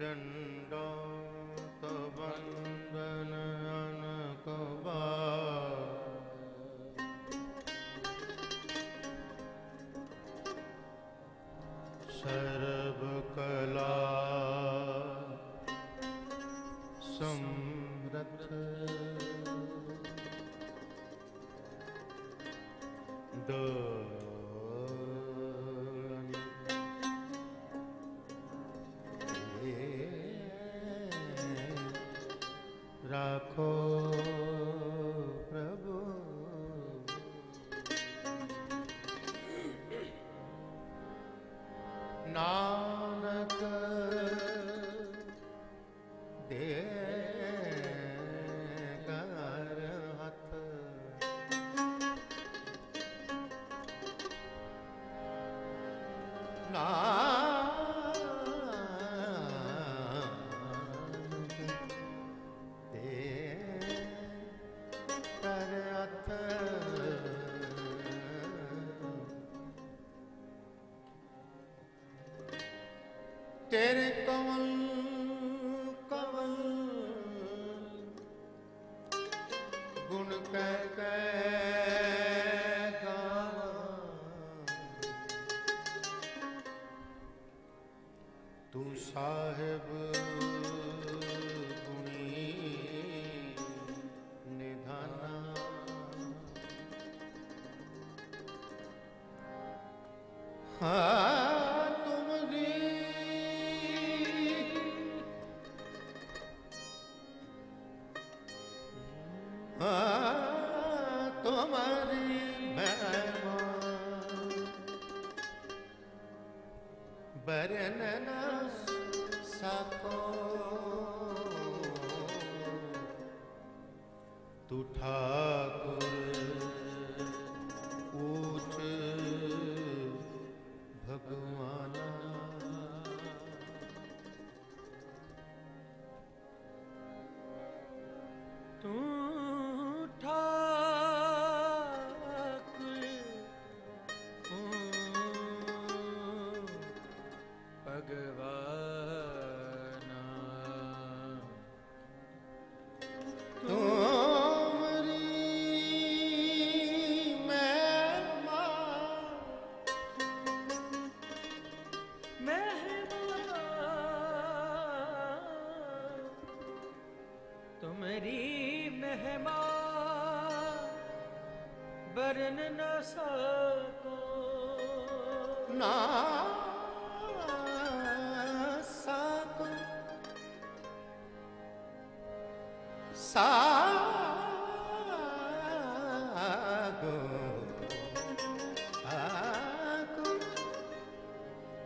दंडोत वंदन अनकबार, सर्व कला समृद्ध राखो प्रभु। नानक दे कर हथ, तेरे कमल कमल गुण कह गावा, तू साहिब गुणी निधाना, तुम्हारी महिमा बरन न सको, तू ठाकुर ऊंच भगवाना, तू भगवाना, तुम्हारी महिमा तुम्हारी महिमा बरन न सको, ना साको सागो आको,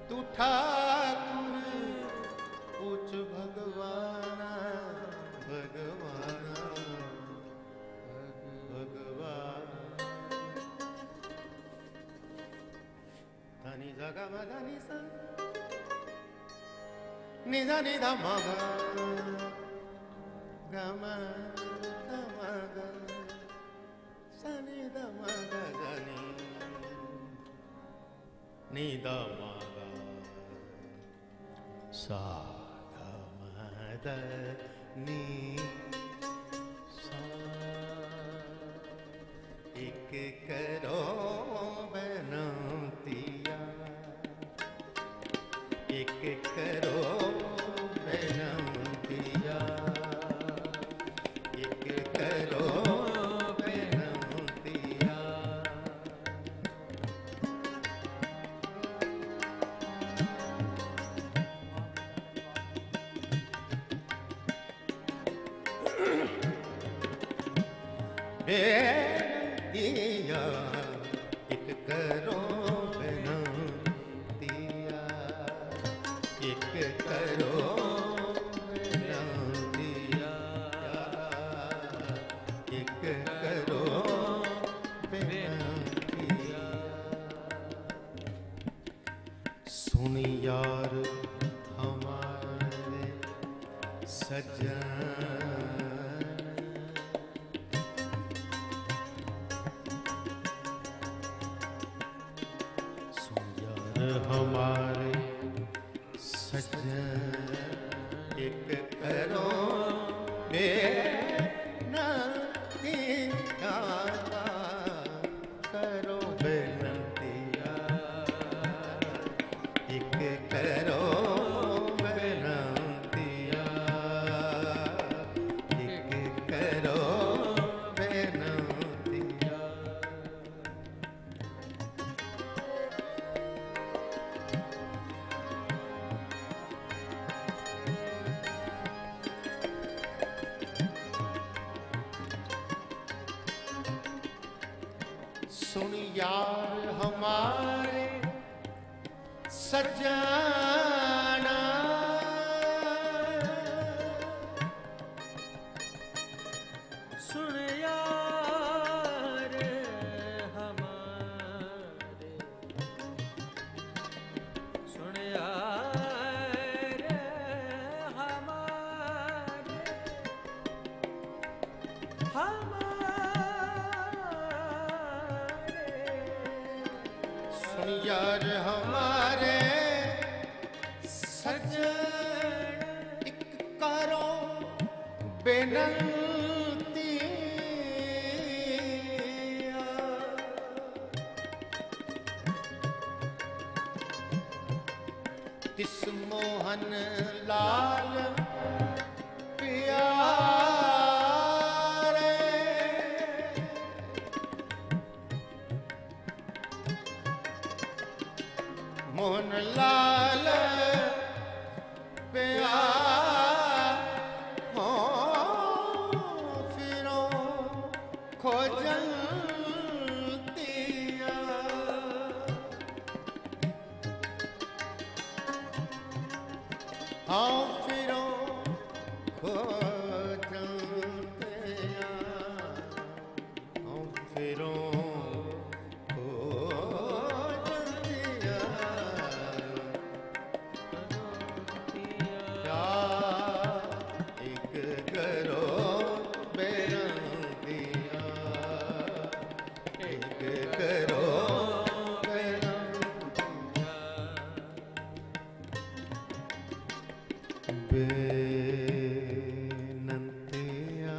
तू ठाकुर उच्च भगवाना भगवाना भगवान। धनी जगा मधनी सा निजा निधा मग गम मग सनि द मग गनि निधा मग सा मद नी सा। एक करो बनतिया, एक करो बनतिया, एक करो बनतिया, बेदिया एक करो बनतिया, एक करो बनतिया, एक करो बनतिया। सुन यार हमारे सज्जन, हमारे सज्जन एक करो बेनतिया करो बेनतिया एक करो बेनतिया एक करो बेनतिया। सुन यार हमारे सजना सुन यार हमारे सुन यार हमारे सुन यार हमारे सजन एक करो बेनतिया तिस मोहन लाल प्यारे मोहन लाल प्यार हो फिरो खोजन दिया हाँ फिरो खोजन दिया हाँ फिरो बेनतिया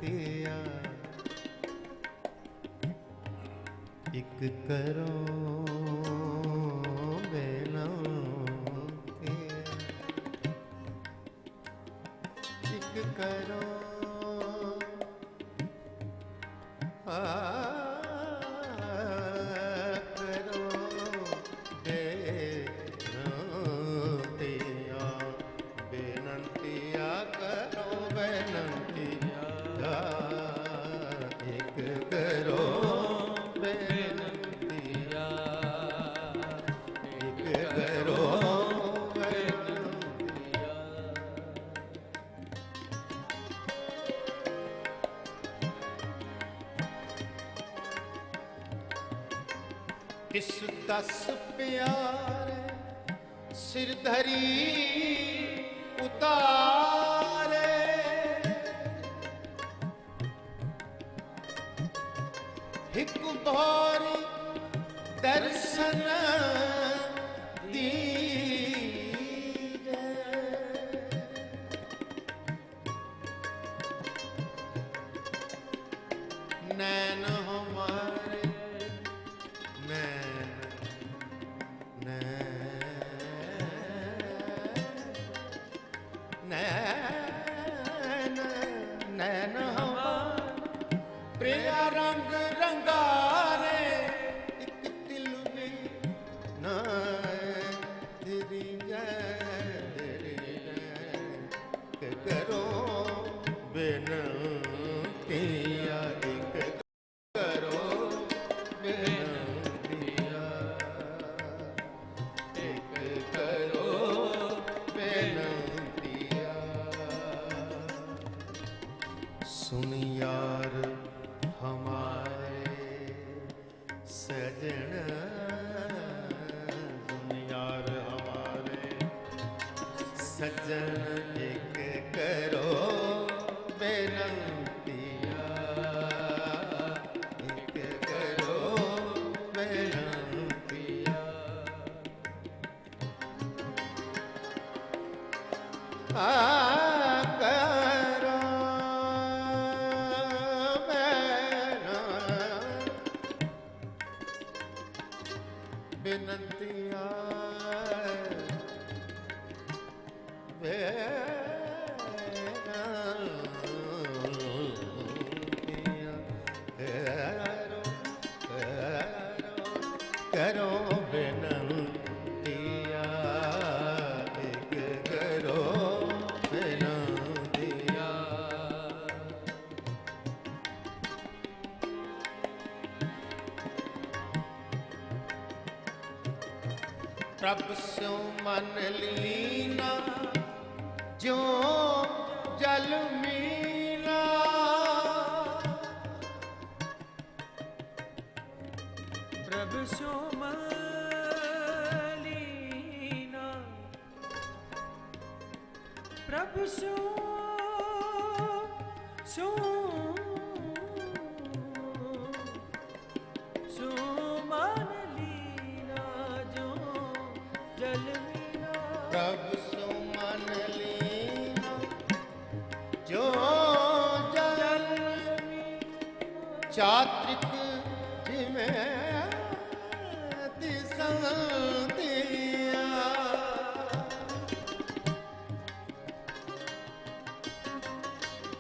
बेनतिया एक करो बेनतिया एक करो किस दस प्यारे सिर धरी उतारे हिक बारी दर्शन दीजे नैन हमारे नैन नैन नैन हमारे प्रिय रंग रंगारे एक दिल में न तेरी करो बेनतिया एक करो बेनतिया एक करो बेनतिया। सुन यार हमारे सजन सुन यार हमारे सजन एक करो बेनतिया एक करो करो मेरा बिनतिया करो बिनतिया एक करो बिनतिया प्रभ स्यो मन लीना जो जल मीना प्रभु सो मलीना प्रभु सो सो सो मलीना जो जल मीना प्रभ सो मन लीना जो जल चात्रिक जिमें दिया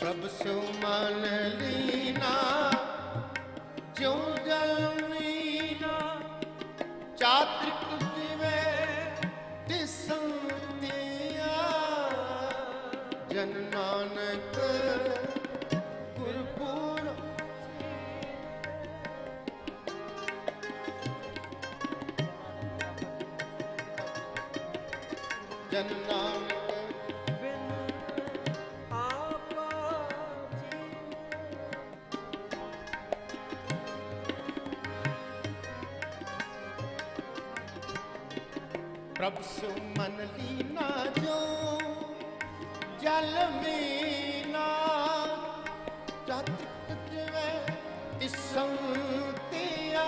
प्रभ सो मन लीना जो जल मीना चात्रिक जिमें दिया जन नानक गुरपुर जन नानक बिन आपा जी प्रभ सो मन लीना जो जल मीना चात्रिक जिमें दिया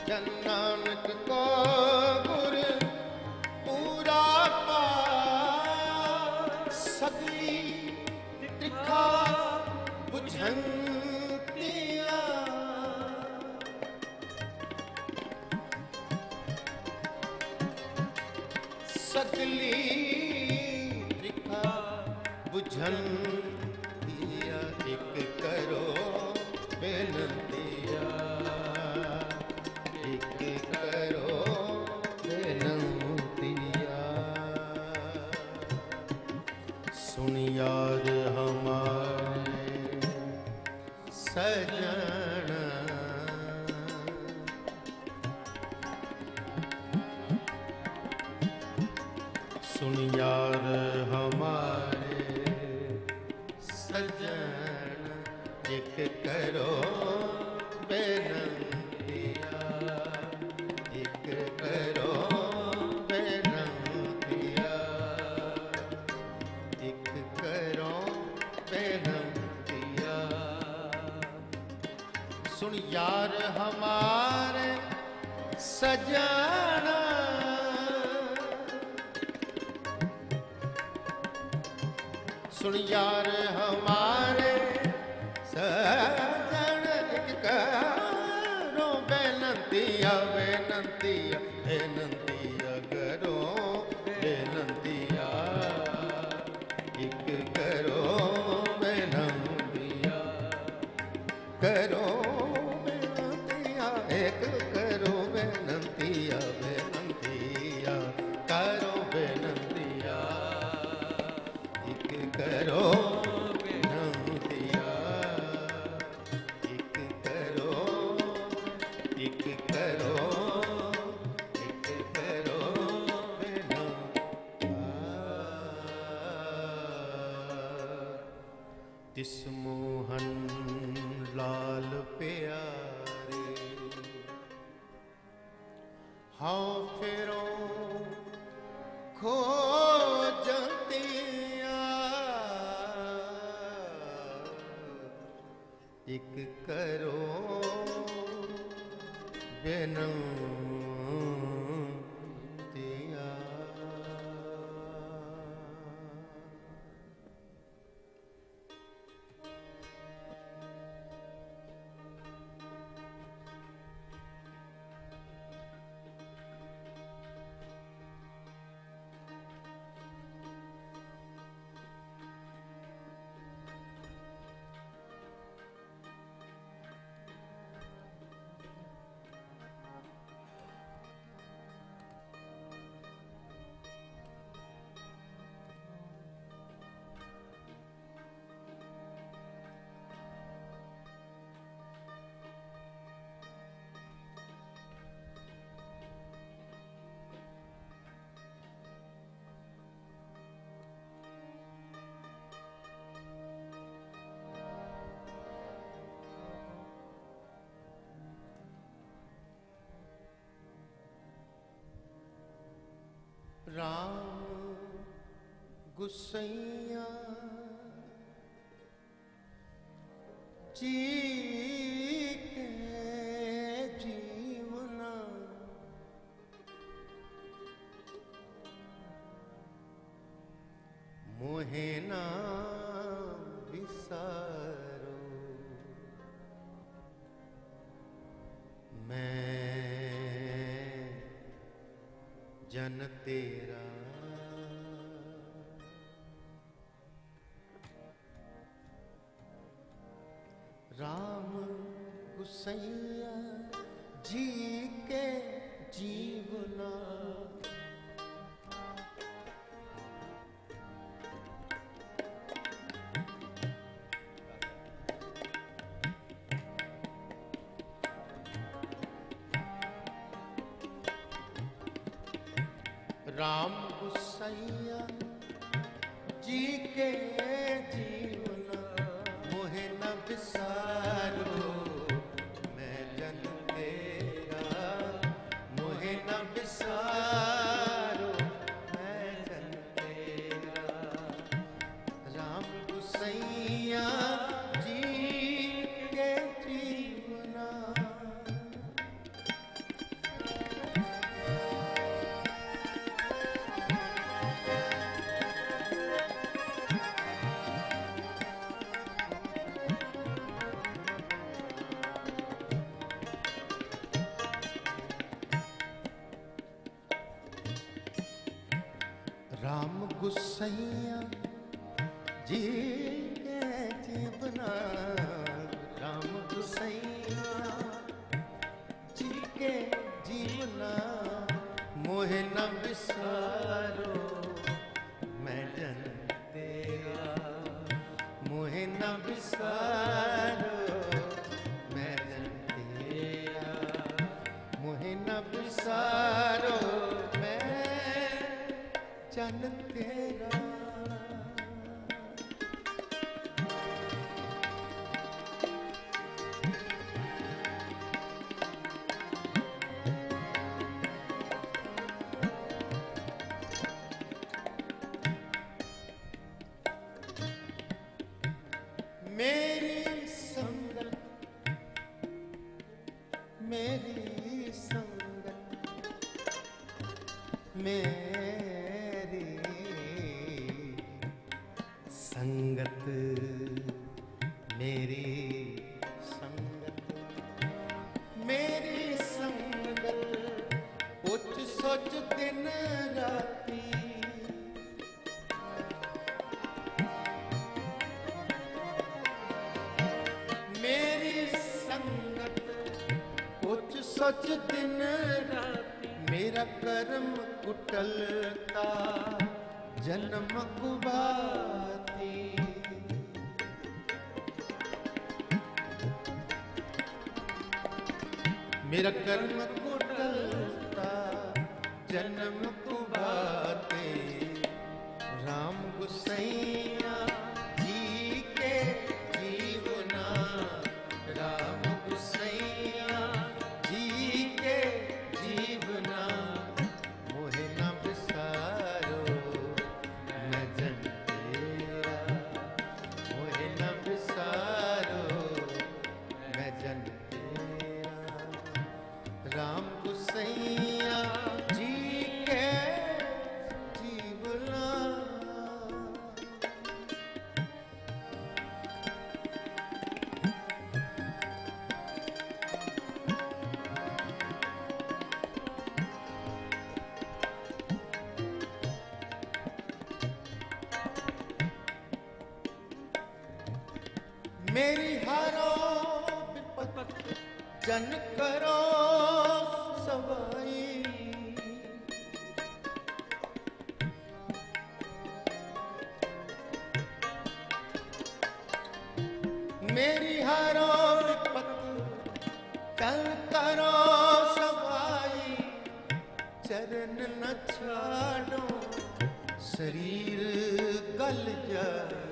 जन नानक को गुर पूरा पाया सगली तिखा बुझंतिया सगली तिखा बुझंतिया एक करो बेनतिया एक करो बेनतिया सुन यार हमारे सजन सुन यार हमारे सजन एक करो बेनतिया एक करो बेनतिया एक करो बेनतिया सुन यार हमारे सजना सुन यार हमारे सजन एक करो बेनतिया बेनतिया बेनतिया करो बेनतिया एक करो बेनतिया करो बेनतिया एक करो बेनतिया बेनतिया करो बेनतिया एक करो बेनतिया एक करो एक करो एक करो बेनतिया तिस मोहन लाल प्यारे हाँ फिरो खोजतिया एक करो ਬੇਨੰਤੀਆ। ਰਾਮ ਗੁਸਈਆ ਜੀ ਕੇ ਜੀਵਨਾ ਮੋਹਿ ਨਾ ਵਿਸਾਰੋ। ਮੈਂ ਜਨ ਤੇਰਾ ਰਾਮ ਗੁਸਈਆ ਜੀ ਕੇ ਜੀਵਨਾ राम गुसैया जी के जीवन मोहे न बिसारो। मैं जन तेरा मोहे न बिसारो। मैं जन तेरा राम गुसैया जी के जीवना। राम गुसैया जी के जीवना। राम गुसैया जी के जीवना मोहे न बिसारो। मैं जन तेरा मोहे न बिसारो। मैं जन तेरा मोहे न बिसारो। जन तेरा मेरी संगत मेरी संगत मेरी संगत मेरी संगत मेरी संगत उच्च सोच दिन राती। मेरी संगत उच्च सोच दिन राती। मेरा कर्म कुटलता जन्म कुबाती। मेरा कर्म कुटलता जन्म कुबाते। राम गुसैया जी के जीवना। राम गुसैया जी के जीवना मोहे न बिसारो। मैं जन तेरा मोहे न बिसारो। मैं जन तेरा मेरी हारो विपत जन करो सवाई। मेरी हारो विपत जन करो सवाई। चरण न छाड़ो शरीर गल जाई।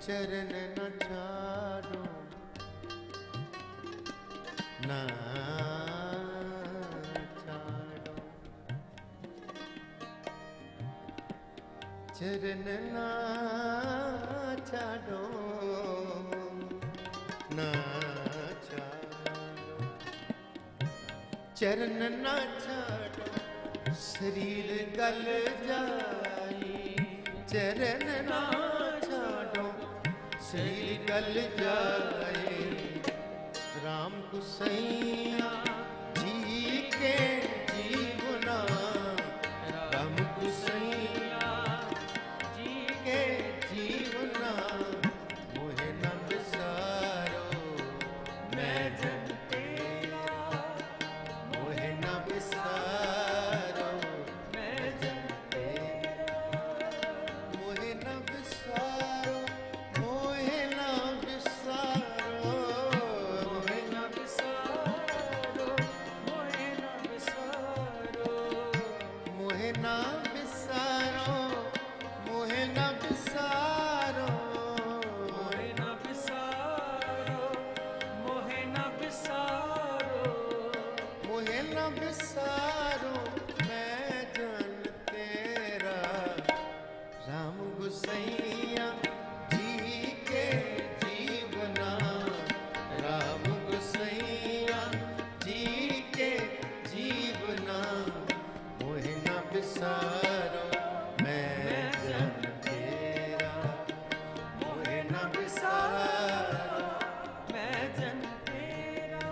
चरण न छाड़ो ना छाड़ो। चरण ना छाड़ो ना छाड़ो। चरण ना छाड़ो शरीर गल जाई। चरण ना छाड़ो शरीर गल जाए। राम गुसैया जी के जीवना। राम गुसैया जी के जीवना। मोहे न बिसारो मैं जन तेरा। मोहे न बिसारो मैं जन तेरा। मोहे न बिसारो मोहे न बिसारो। मोहे न बिसारो मोहे न बिसारो। मोहे न बिसारो मोहे न बिसारो। मोहे न बिसारो मोहे न बिसारो। मोहे न बिसारो मैं जन तेरा। राम गुसैया जी के जीवना। राम गुसैया जी के जीवना। मोहे न बिसारो मैं जन तेरा। मोहे न बिसारो मैं जन तेरा।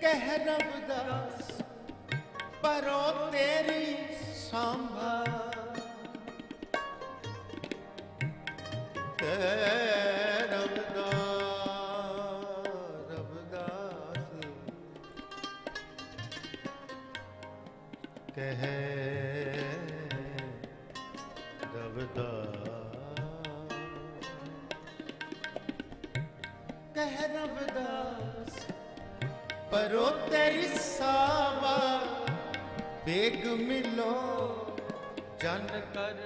कह रविदास परो तेरी सांभा। रविदास कह रविदास कह रविदास परो तेरी सावा। बेग मिलो जन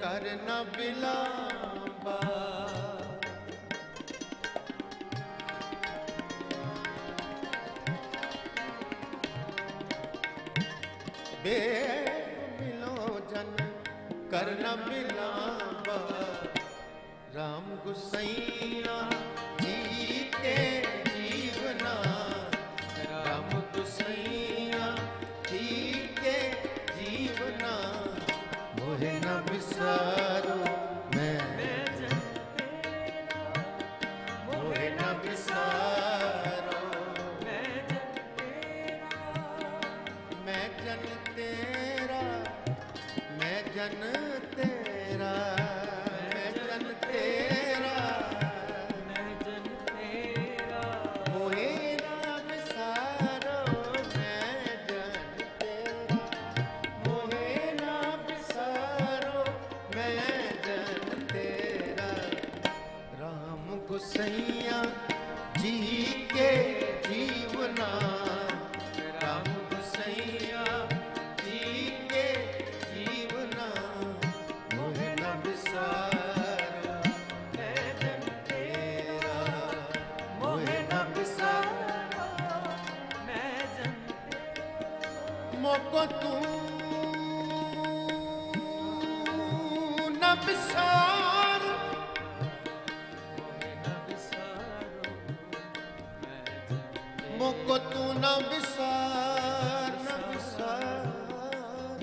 कर न बिलावा। बेग मिलो जन कर न बिलावा। राम गुसैया जी के जीवना। राम गुसैया जी के जीवना। मोहे न बिसारो मैं जन तेरा। मोहे न बिसारो मैं जन तेरा। मैं जन तेरा। मैं जन तेरा। मैं जन तेरा। मैं जन तेरा। मोहे न बिसारो मैं जन तेरा। मोहे न बिसारो मैं जन तेरा। राम गुसैया जी के जीवना। राम गुसैया जी के जीवना। मोहे न बिसारो मैं जन तेरा। मोहे न बिसारो मैं जन तेरा। मोको तू न बिसार। मोहे न बिसारो मैं जन ਮੁਕੋ ਤੂੰ ਨਾ ਵਿਸਾਰ ਨਾ ਵਿਸਾਰ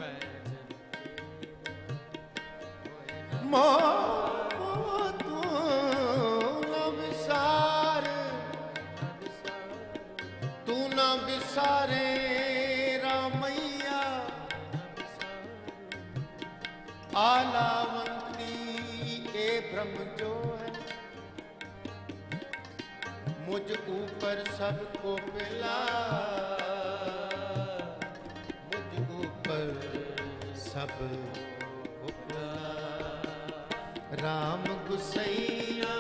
ਮੈਂ ਮੋਹ ਤੂੰ ਨਾ ਵਿਸਾਰ ਤੂੰ ਨਾ ਵਿਸਾਰੇ ਰਾਮਈਆ ਆਲਾਵੰਤੀ ਇਹ ਬ੍ਰਹਮ ਜੋ ਹੈ मुझ ऊपर सबको मिला मुझ ऊपर सब राम गुसैया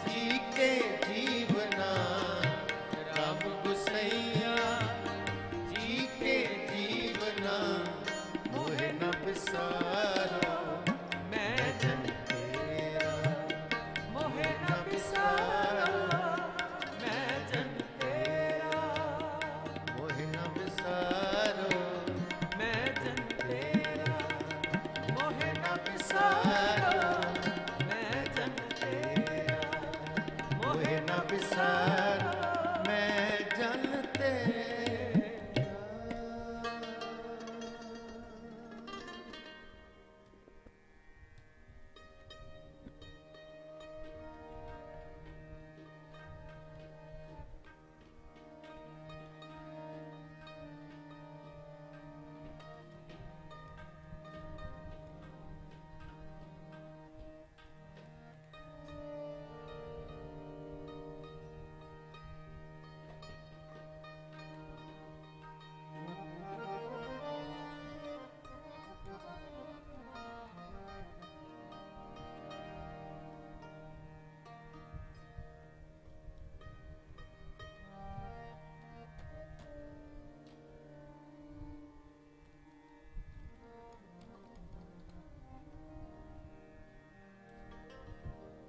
जी के जीवना राम गुसैया जी के जीवना मोहे न बिसारो ਮੈਂ जन तेरा ਮੋਹਿ ਨ ਵਿਸਾਰੋ ਮੈਂ ਜਨ ਤੇਰਾ मोहे न बिसारो ਮੈਂ ਜਨ ਤੇਰਾ ਮੋਹਿ ਨ बिसारो ਮੈਂ ਜਨ ਤੇਰਾ मोहे न बिसारो मैं जन तेरा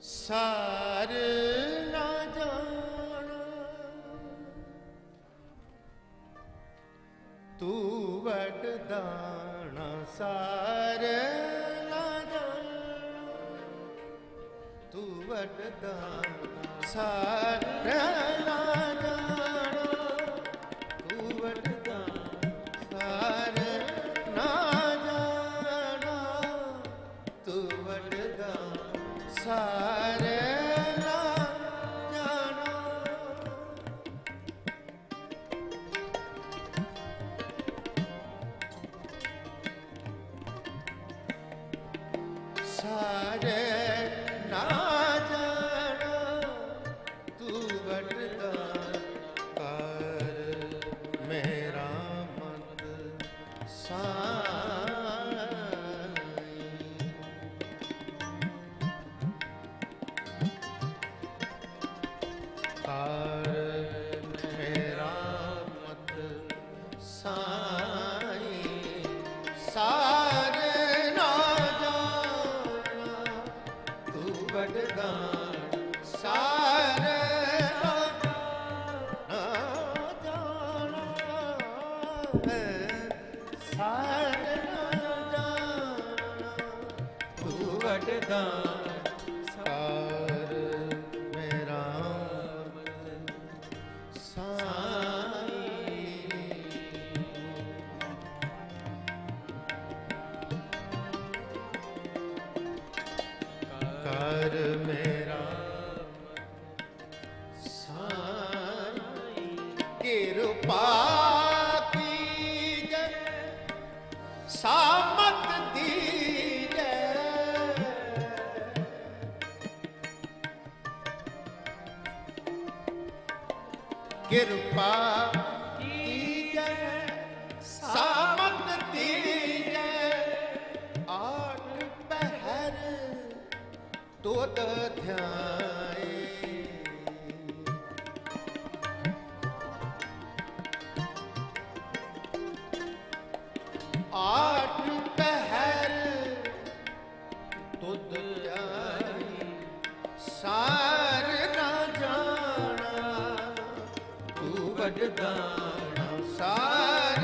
सार ना जाना तू वडदाना सार ना जाना तू वडदाना सार ना जाना तू वडदाना सार ना जाना तू वडदाना सारे ना जाना सारे ना जाना तू वडदा कर मेरा मत साई कर मेरा मत साई सार ना जाना तू वडदान सार ना जाना सार ना जाना तू वडदान सार मेरा साई कर मेरा साई कृपा कीजै सामत दीजै कृपा कीजै सामत दीजै आठ पहर तुद ध्याए आठ पहर तुद ध्याए सार ना जाना तू वडदाना सार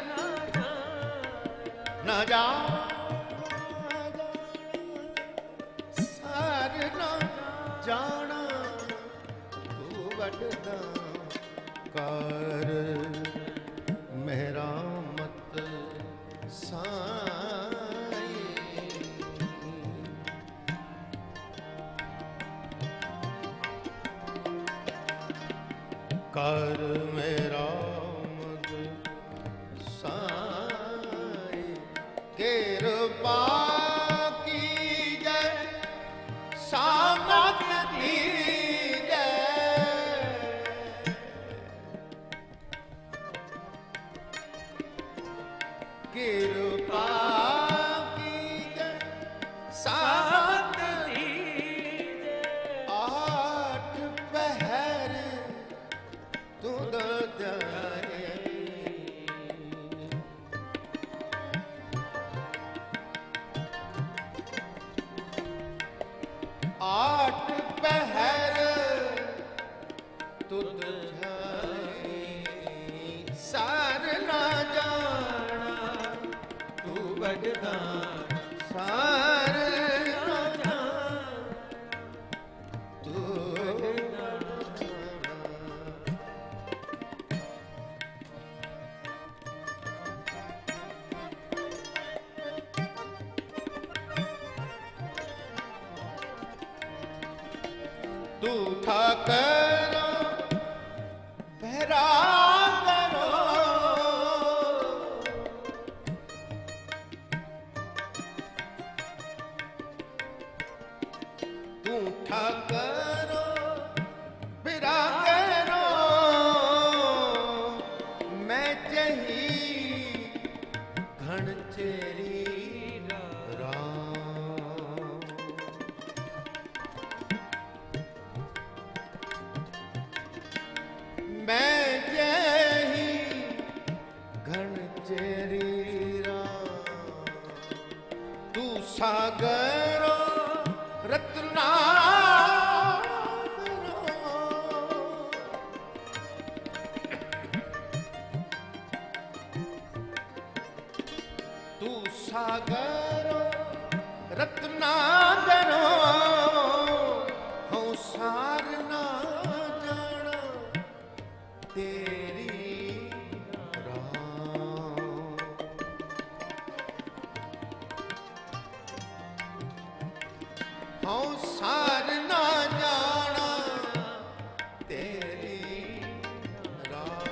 ना जाना सार ना जाना तू वडदा ਕਰ ਮਿਹਰਾਮਤ ਸਾਈ ਕਰ ਮਿਹਰਾਮਤ ਸਾਈ ਕਿਰਪਾ ਕੀਜੈ ਸਾਮਤ ਦੀਜੈ ਕਿਰਪਾ ਕੀਜੈ ਸਾਮਤ ਦੀਜੈ ਆਠ ਪਹਿਰ ਤੁਧ ਧਿਆਏ आठ पहर तुध ध्याए सार ना जाना तू वरदान सार ना जाना तू तू ठाकर भैरा करो तू ठाकर भैरा करो मैं जही घण चेरी मैं जही घन चेरी तू सागर रत्ना तू सागर रत्ना दरो हूँ सार ना जाना तेरी राह हूँ सार ना जाना तेरी राह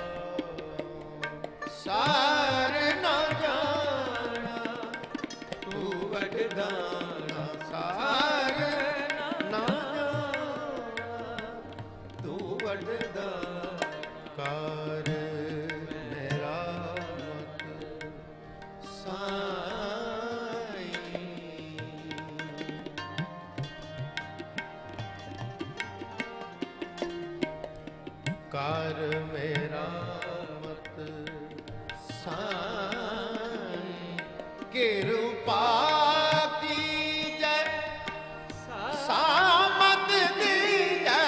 सार ना जाना तू वरदाना सार ना जाना तू वरदाना कर मेरामत साई कर मेरामत साई कृपा कीजै सामत दीजै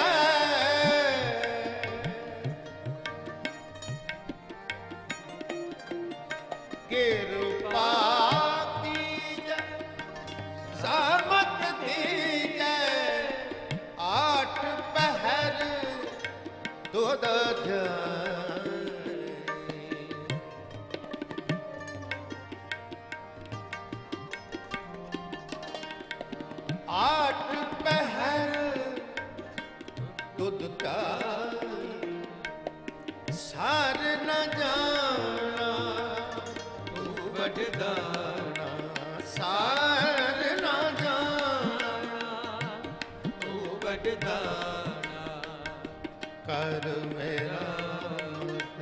कृपा कीजै सामत दीजै आठ पहर तुध ध्याए आठ पहर तुध ध्याए सार न जाना तू वरदाना सार न जाना तू वरदाना कर मेरामत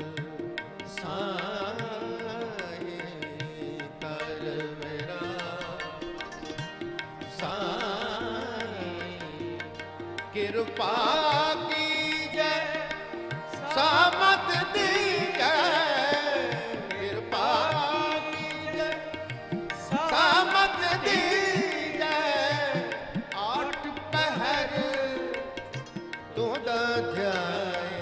साई कर मेरा साई कृपा कीजै सामत दीजै कृपा कीजै सामत दीजै आठ पहर तुध ध्याए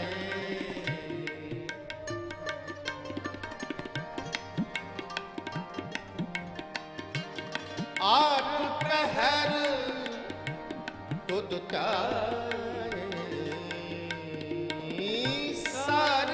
आठ पहर तुध ध्याए सार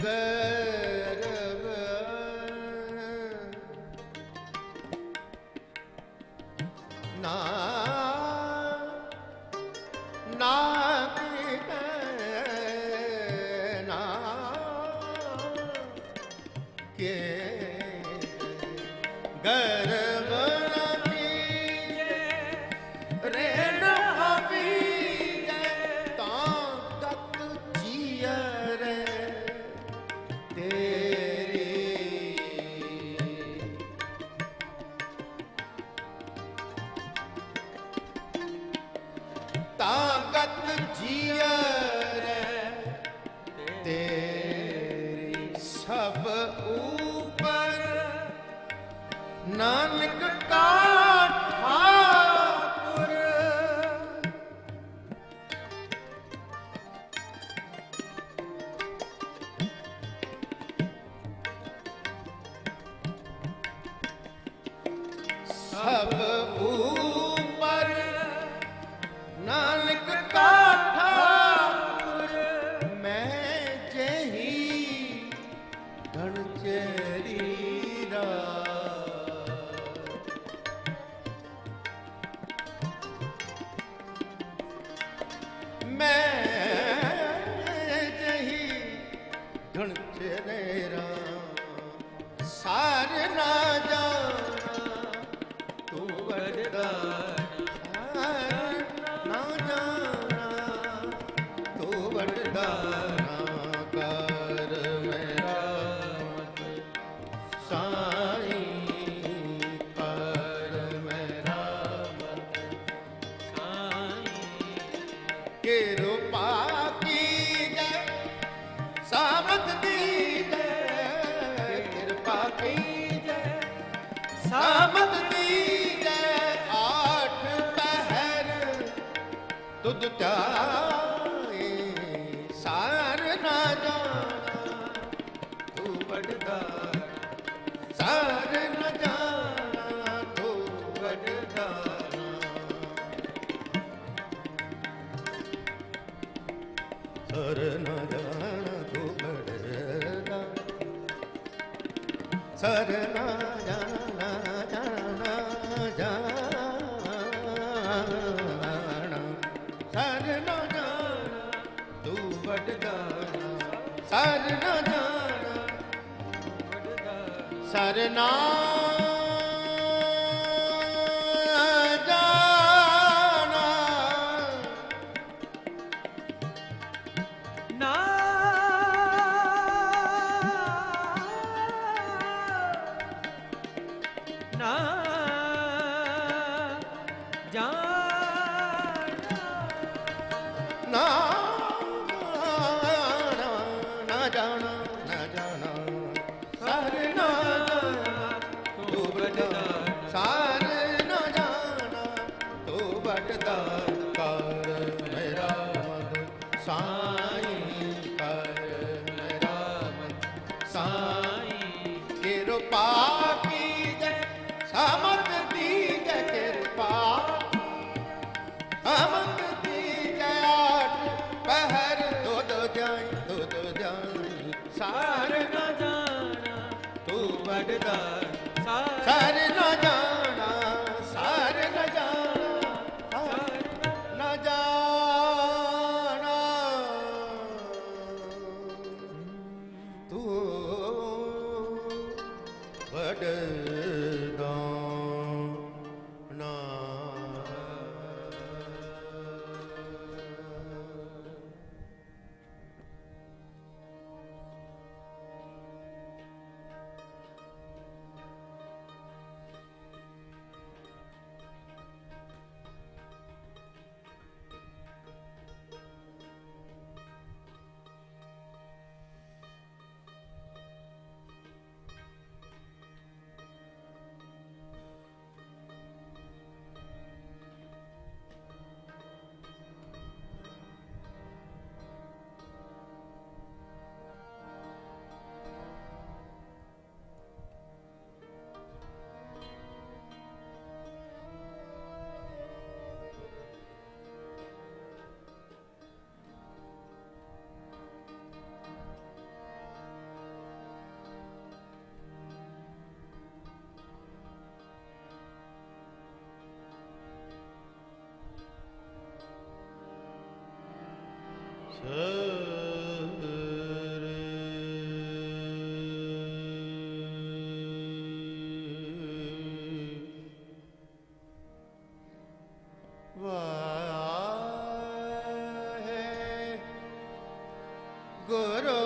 ਗਰਭ ਨਾ ਨਾ ਨਾ ਕੇ ਗਰਭ ਰੇਣ ਹਵੀਜੈ ਤਾਂ ਤਤ ਜੀਅਰ ਤੇਰੀ ਤਾਕਤ ਜੀਅਰ ਤੇਰੀ ਸਭ ਉਪਰ ਨਾਨਕ ਕਾ ਠਾਕੁਰ ਸਭ ਉਪਰ ਨਾਨਕ ਕਾ ਠਾਕੁਰ ਮੈਂ ਜਹੀ ਧਨ ਚਰੀਰਾ ਮੈਂ ਜਹੀ ਧਨ ਚਰੀਰਾ ਸਾਰ ਨਾ ਜਾਣਾ ਤੂੰ ਵਡਦਾ ਨਾ ਜਾਣਾ ਤੂੰ ਵੱਡਾ ਨਾ ਕਰ ਮੇਰਾ ਸਾਈਂ ਕਰ ਮੇਰਾ ਸਾਈਂ ਕਿਰਪਾ ਕੀਜੈ ਸਾਮਤ ਦੀਜੈ ਕਿਰਪਾ ਕੀਜੈ ਸਾਮਤ ਦੀਜੈ ਆਠ ਪਹਿਰ ਤੁਧ ਧਿਆਏ ਸਾਰ ਨਾ ਜਾਣਾ ਤੂੰ ਵੱਡਦਾ ਸਾਰ ਨਾ ਜਾਣਾ ਤੂੰ ਵੱਡਦਾ ਸਰ ਨਾ ਜਾਣਾ ਤੂੰ ਵੱਡਦਾ ਸਰ ਨਾ ਜਾਣਾ ਜਾਣਾ ਜਾਣਾ ਸਰ ਨਾ ਜਾਣਾ ਤੂੰ ਵੱਡਦਾ ਸਰ ਨਾ ਜਾਣਾ ਸਰ ਨਾ ਜਾਣਾ ਨਾ ਨਾ ਜਾਣਾ ਨਾ ਨਾ ਜਾਣਾ ਨਾ ਜਾਣਾ ਸਰ ਨਾ ਜਾਣਾ ਤੂੰ ਵੱਡਦਾ ਸਰ ਨਾ ਜਾਣਾ ਤੂੰ ਵੱਡਦਾ ਕਰ ਮੇਰਾ ਮਨ ਸਾਈਂ ਕਰ ਮੇਰਾ ਮਨ ਸਾਈਂ ਕਿਰਪਾ ਕੀਜੈ ਸਮਤ ਦੀਜੈ ਕਿਰਪਾ ਅਮੰਗ ਦੀਜੈ ਆਠ ਪਹਿਰ ਦੁੱਧ ਜਾਈ ਸਾਰ ਨਾ ਜਾਣਾ ਤੂੰ ਵੱਡਦਾ ਸਾਰ ਸਾਰ ਨਾ ਜਾਣਾ ਸਾਰ ਨਾ ਜਾਣਾ ਸਾਰ ਨਾ ਜਾਣਾ ਤੂੰ ਵੱਡਦਾ ਨਾ ਗੁਰੂ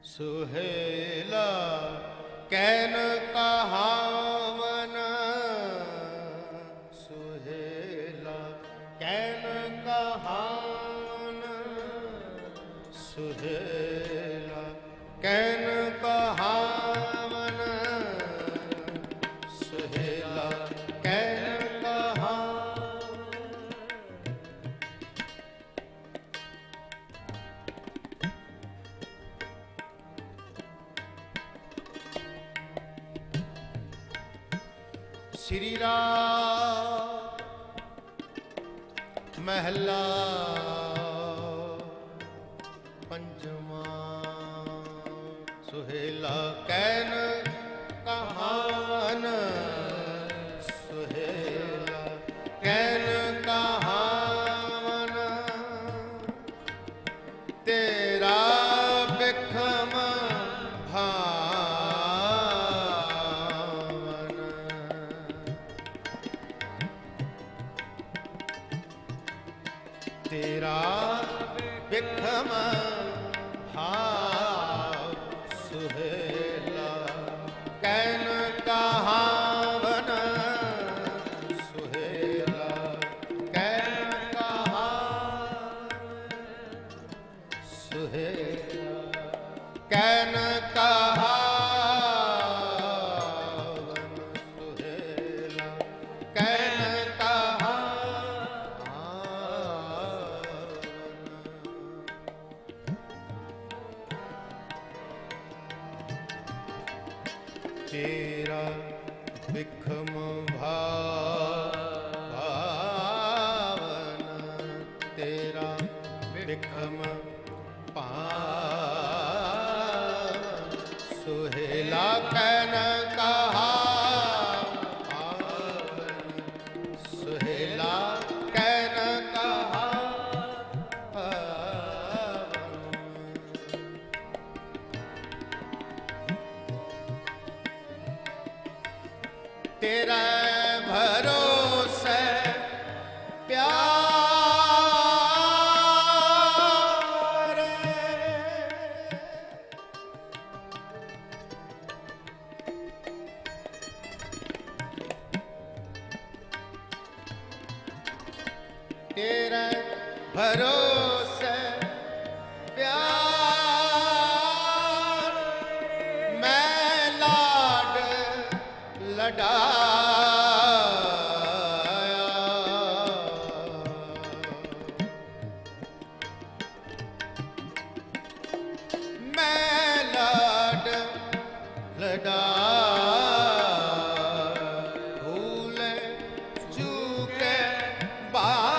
ਸੁਹੇਲਾ ਕੈਨ ਕਹਾਵਨ ਸੁਹੇਲਾ ਕੈਨ ਕਹਾਵਨ ਸੁਹੇਲਾ ਕੈਨ ਕਹਾਵਨ ਸੁਹੇਲਾ ਕੈਨ ਕਹਾਵਨ श्री राग महला पंचमा सुहेला कैन कहावन सुहेला कैन कहावन तेरा बिखम तेरा बिखम भाव सुहेला can कहावन Suhela can कहावन Suhela can कहावन Suhela can तेरा बिखम भावन तेरा बिखम पावन सुहेला कैन कहावन सुहेला कैन कहावन तेरा भरोसे प्यार तेरा भरोसे प्यार मैं लाड लडाया मैं लाड लडाया भूल चूके बारक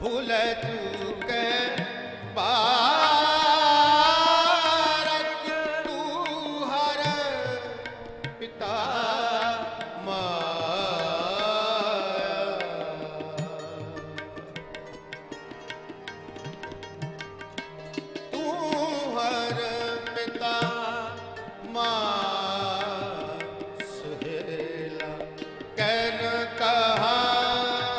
भूल चूके बारक तू हर पिता माया तू हर पिता माया सुहेला can कहावन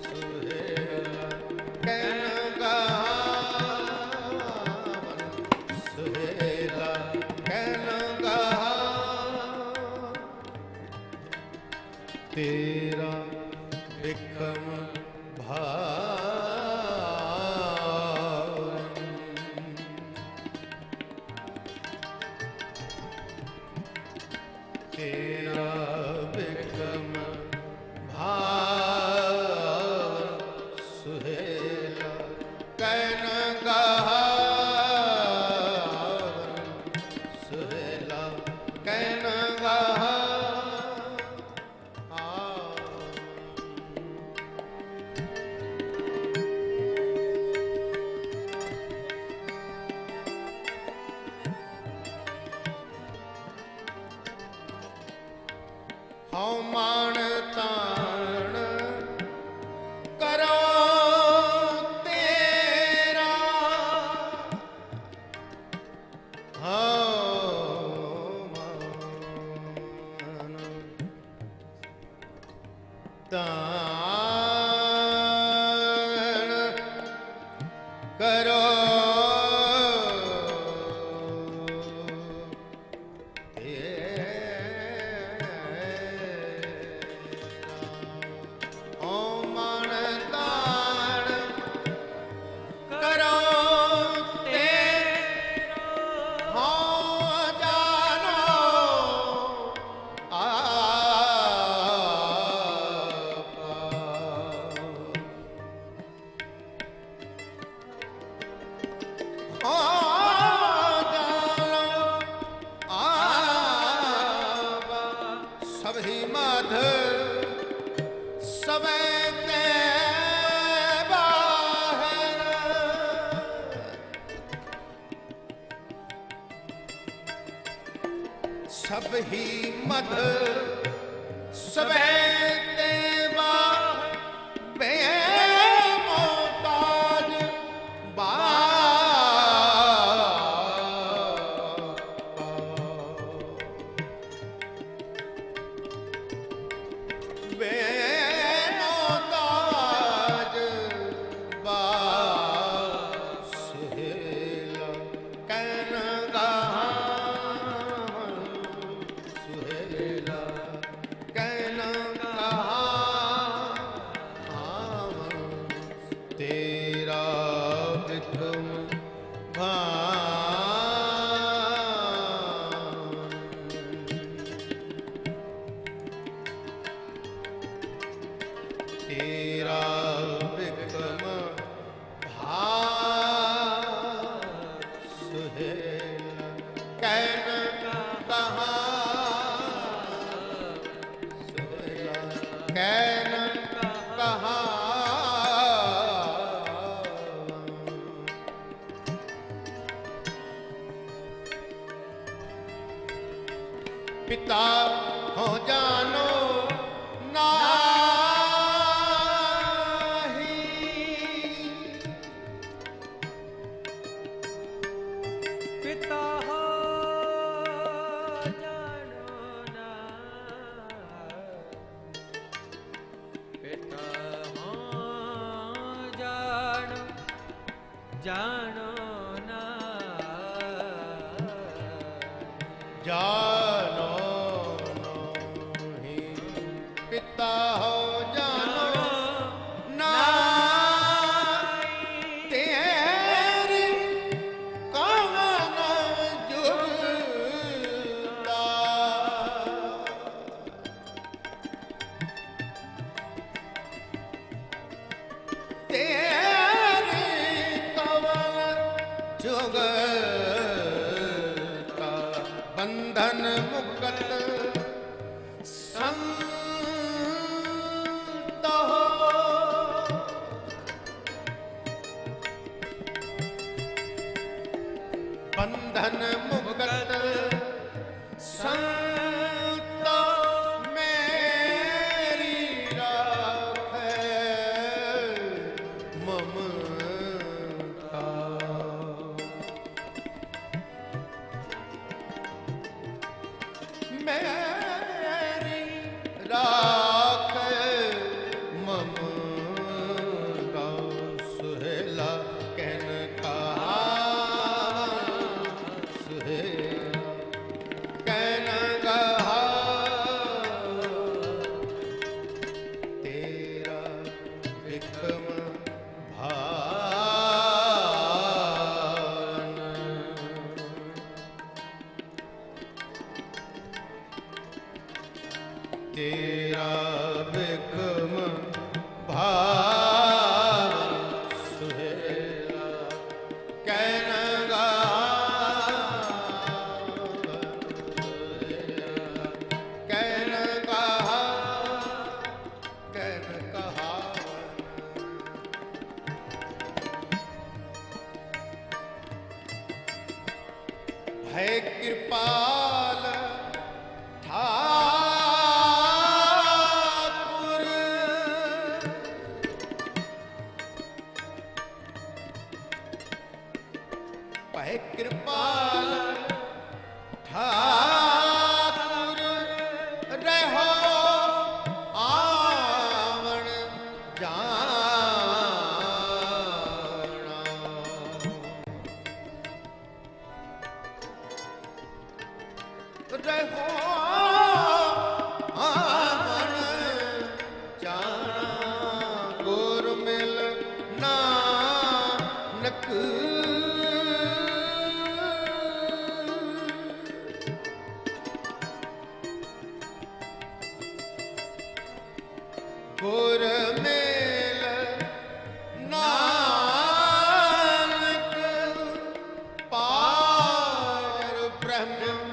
Suhela can कहावन Suhela can कहावन तेरा बिखम भावन तेरा बिखम ਹਉ ਮਾਣ ਤਾਣ ਕਰੋ ਤੇਰਾ ਹਉ ਮਾਣ ਤਾਣ ਕਰੋ ਸਭੀ ਮਧ ਸਭੈ ਤੇ ਬਾਹਰ ਸਭੀ ਮਧ ਸਭੈ ਤੇ ਬਾਹਰ ਬੇ ਮੋਤਾਜ ਬੇਮੋਤਾਜ ਬਾਸਹਿਲਾ ਕਹਿਨ ਗਾਵਨ ਸੁਹੇਲਾ ਕਹਿਨ ਗਾਵਨ ਤੇਰਾ ਬਿਕਮ ਤੇਰਾ ਬਿਕਮ ਭਾਰ ਸੁਹੇਲਾ ਕਹਿਨ ਕਹਾ ਸੁਹੇਲਾ ਕਹਿਨ ਕਹਾ ਪਿਤਾ ਹੋ ਜਾਨੋ ਪਿਤਾ ਹੋ ਜਾਣੋ ਨਾ ਪਿਤਾ ਹੋ ਜਾਣੋ ਨਾ ਜਾਨੋ ਨਹੀਂ ਪਿਤਾ ਹੋ ਜਾਨੋ ਨਾਹੀ ਤੇਰੀ ਕਵਨ ਜੁਗਤਾ ਤੇਰੀ ਕਵਨ ਜੁਗਤਾ ਬੰਧਨ ਮੁਕਤ ਸੰਤ ਹੋ ਬੰਧਨ ਮੁਕਤ ਸੰਤ ਮੇਰੀ ਰਾਖੈ ਮਮਤਾ ਮੇਰੀ ਰਾਖ ਮਮਤਾ ਸੁਹੇਲਾ ਕਹਿਨ ਕਹਾ ਸੁਹੇਲਾ ਕਹਿਨ ਕਹਾ ਤੇਰਾ ਬਿਕਮ ਭਾਨ ਤੇਰਾ ਬਿਕਮ ਭਾਵ ਸੁਹੇਲਾ ਕਹਿਨ ਗਾਵਨ ਕਹਿਨ ਕਹਾਵਨ ਹੈ ਕਿਰਪਾਲ ਠਾਕੁਰ ਗੁਰ ਮੇਲ ਨਾਨਕ ਪਾਰ ਬ੍ਰਹਮ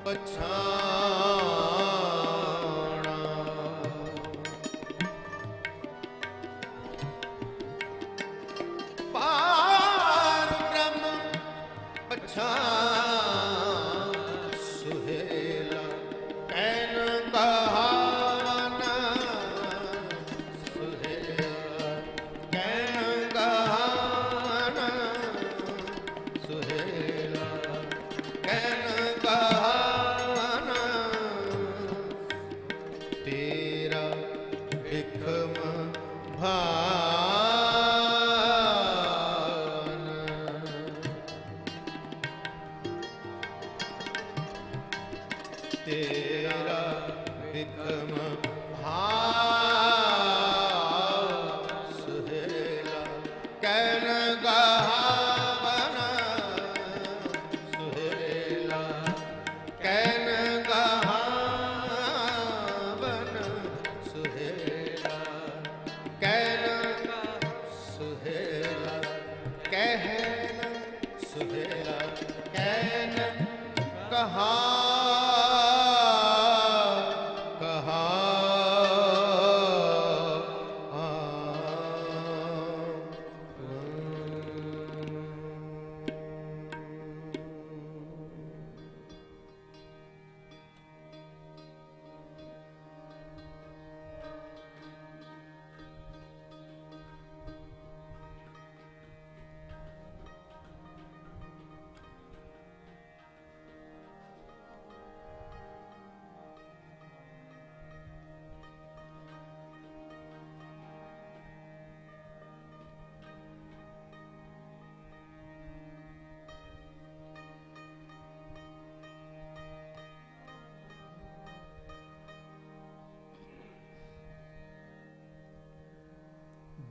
ਪਛਾਣਾ। ਪਾਰ ਬ੍ਰਹਮ ਪਛਾਣ ਸੁਹੇਲਾ ਕਹਿਨ ਕਹਾਵਨ ਸੁਹੇਲਾ ਕਹਿਨ ਕਹਾਵਨ ਸੁਹੇਲਾ ਕਹਿਨ ਕਹਾਵਨ ਤੇਰਾ ਵਿਖਮ ਭਾਨ। ਤੇਰਾ ਵਿਖਮ ਭਾਨ ਸੁਹੇਲਾ ਕਹਿਨ ਗਾਵਨ ਸੁਹੇਲਾ ਕਹਿਨ ਗਾਵਨ ਸੁਹੇਲਾ ਕਹਿਨ ਸੁਹੇਲਾ ਕਹਿਨ ਸੁਹੇਲਾ ਕਹਿਨ ਕਹਾ ਕਹਾ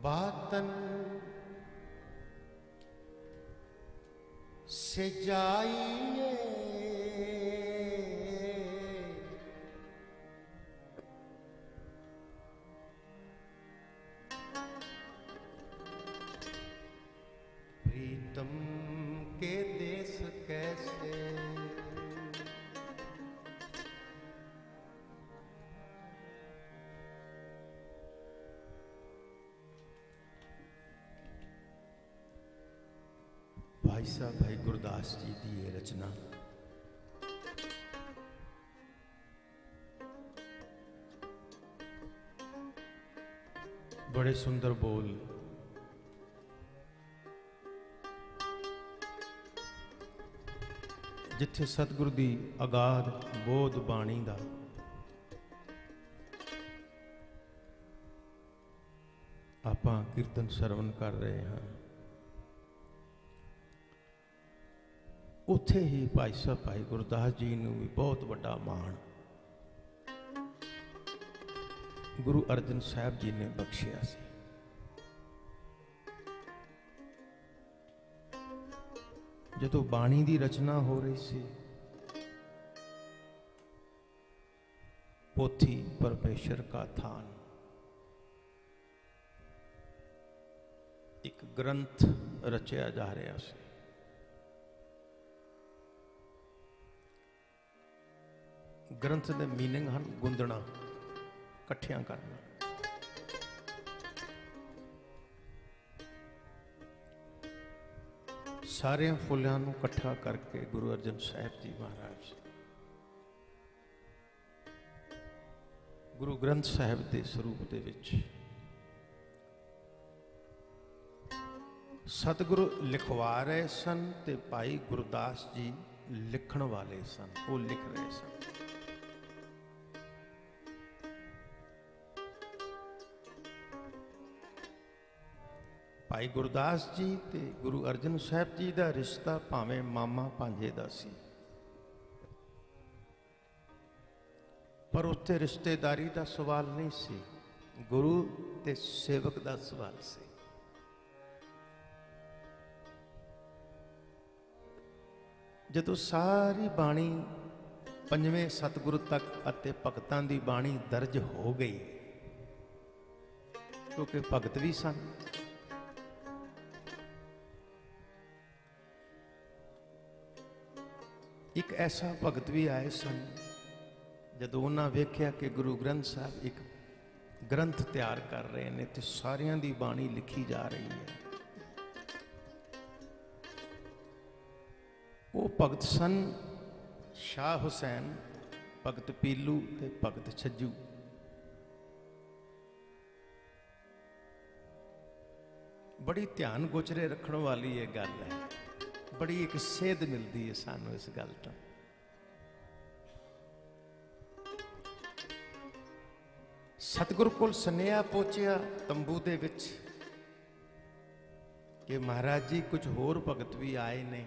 बातन से जाइए प्रीतम के देश कैसे भाई साहब भाई गुरदास जी की ये रचना बड़े सुंदर बोल जिथे सतगुरु दी अगाध बोध बाणी दा आपां कीर्तन सरवण कर रहे हैं, उत्थे ही भाई साहब भाई गुरदास जी नूं भी बहुत वड्डा माण गुरु अर्जन साहब जी ने बख्शिया सी। जदों बाणी दी रचना हो रही सी, पोथी परमेश्वर का थान एक ग्रंथ रचिया जा रहा सी। ग्रंथ दे मीनिंग हैं गुंदना, कट्ठियां करना। सारे फुलियां नूं कट्ठा करके गुरु अर्जन साहब जी महाराज गुरु ग्रंथ साहब के स्वरूप दे विच सतगुरु लिखवा रहे सन ते भाई गुरदास जी लिखण वाले सन, वो लिख रहे सन। भाई गुरदास जी ते गुरु अर्जन साहब जी का रिश्ता भावें मामा भांजे दा सी, पर उत्थे रिश्तेदारी का सवाल नहीं सी, गुरु ते सेवक का सवाल सी। जदों सारी बाणी पंजवें सतगुरु तक अते भगतां दी बाणी दर्ज हो गई, क्योंकि भगत भी सन। एक ऐसा भगत भी आए सन ਜਦੋਂ ਉਹਨਾਂ ਵੇਖਿਆ ਕਿ ਗੁਰੂ ਗ੍ਰੰਥ ਸਾਹਿਬ ਇੱਕ ਗ੍ਰੰਥ ਤਿਆਰ ਕਰ ਰਹੇ ਨੇ ਤੇ ਸਾਰਿਆਂ ਦੀ ਬਾਣੀ ਲਿਖੀ ਜਾ ਰਹੀ ਹੈ। ਉਹ ਭਗਤ ਸਨ ਸ਼ਾਹ ਹੁਸੈਨ, ਭਗਤ ਪੀਲੂ ਤੇ ਭਗਤ ਛੱਜੂ। ਬੜੀ ਧਿਆਨ ਗੋਚਰੇ ਰੱਖਣ ਵਾਲੀ ਇਹ ਗੱਲ ਹੈ, ਬੜੀ ਇੱਕ ਸੇਧ ਮਿਲਦੀ ਹੈ ਸਾਨੂੰ ਇਸ ਗੱਲ ਤੋਂ। ਸਤਿਗੁਰ ਕੋਲ ਸੁਨੇਹਾ ਪਹੁੰਚਿਆ ਤੰਬੂ ਦੇ ਵਿੱਚ ਕਿ ਮਹਾਰਾਜ ਜੀ ਕੁਝ ਹੋਰ ਭਗਤ ਵੀ ਆਏ ਨੇ,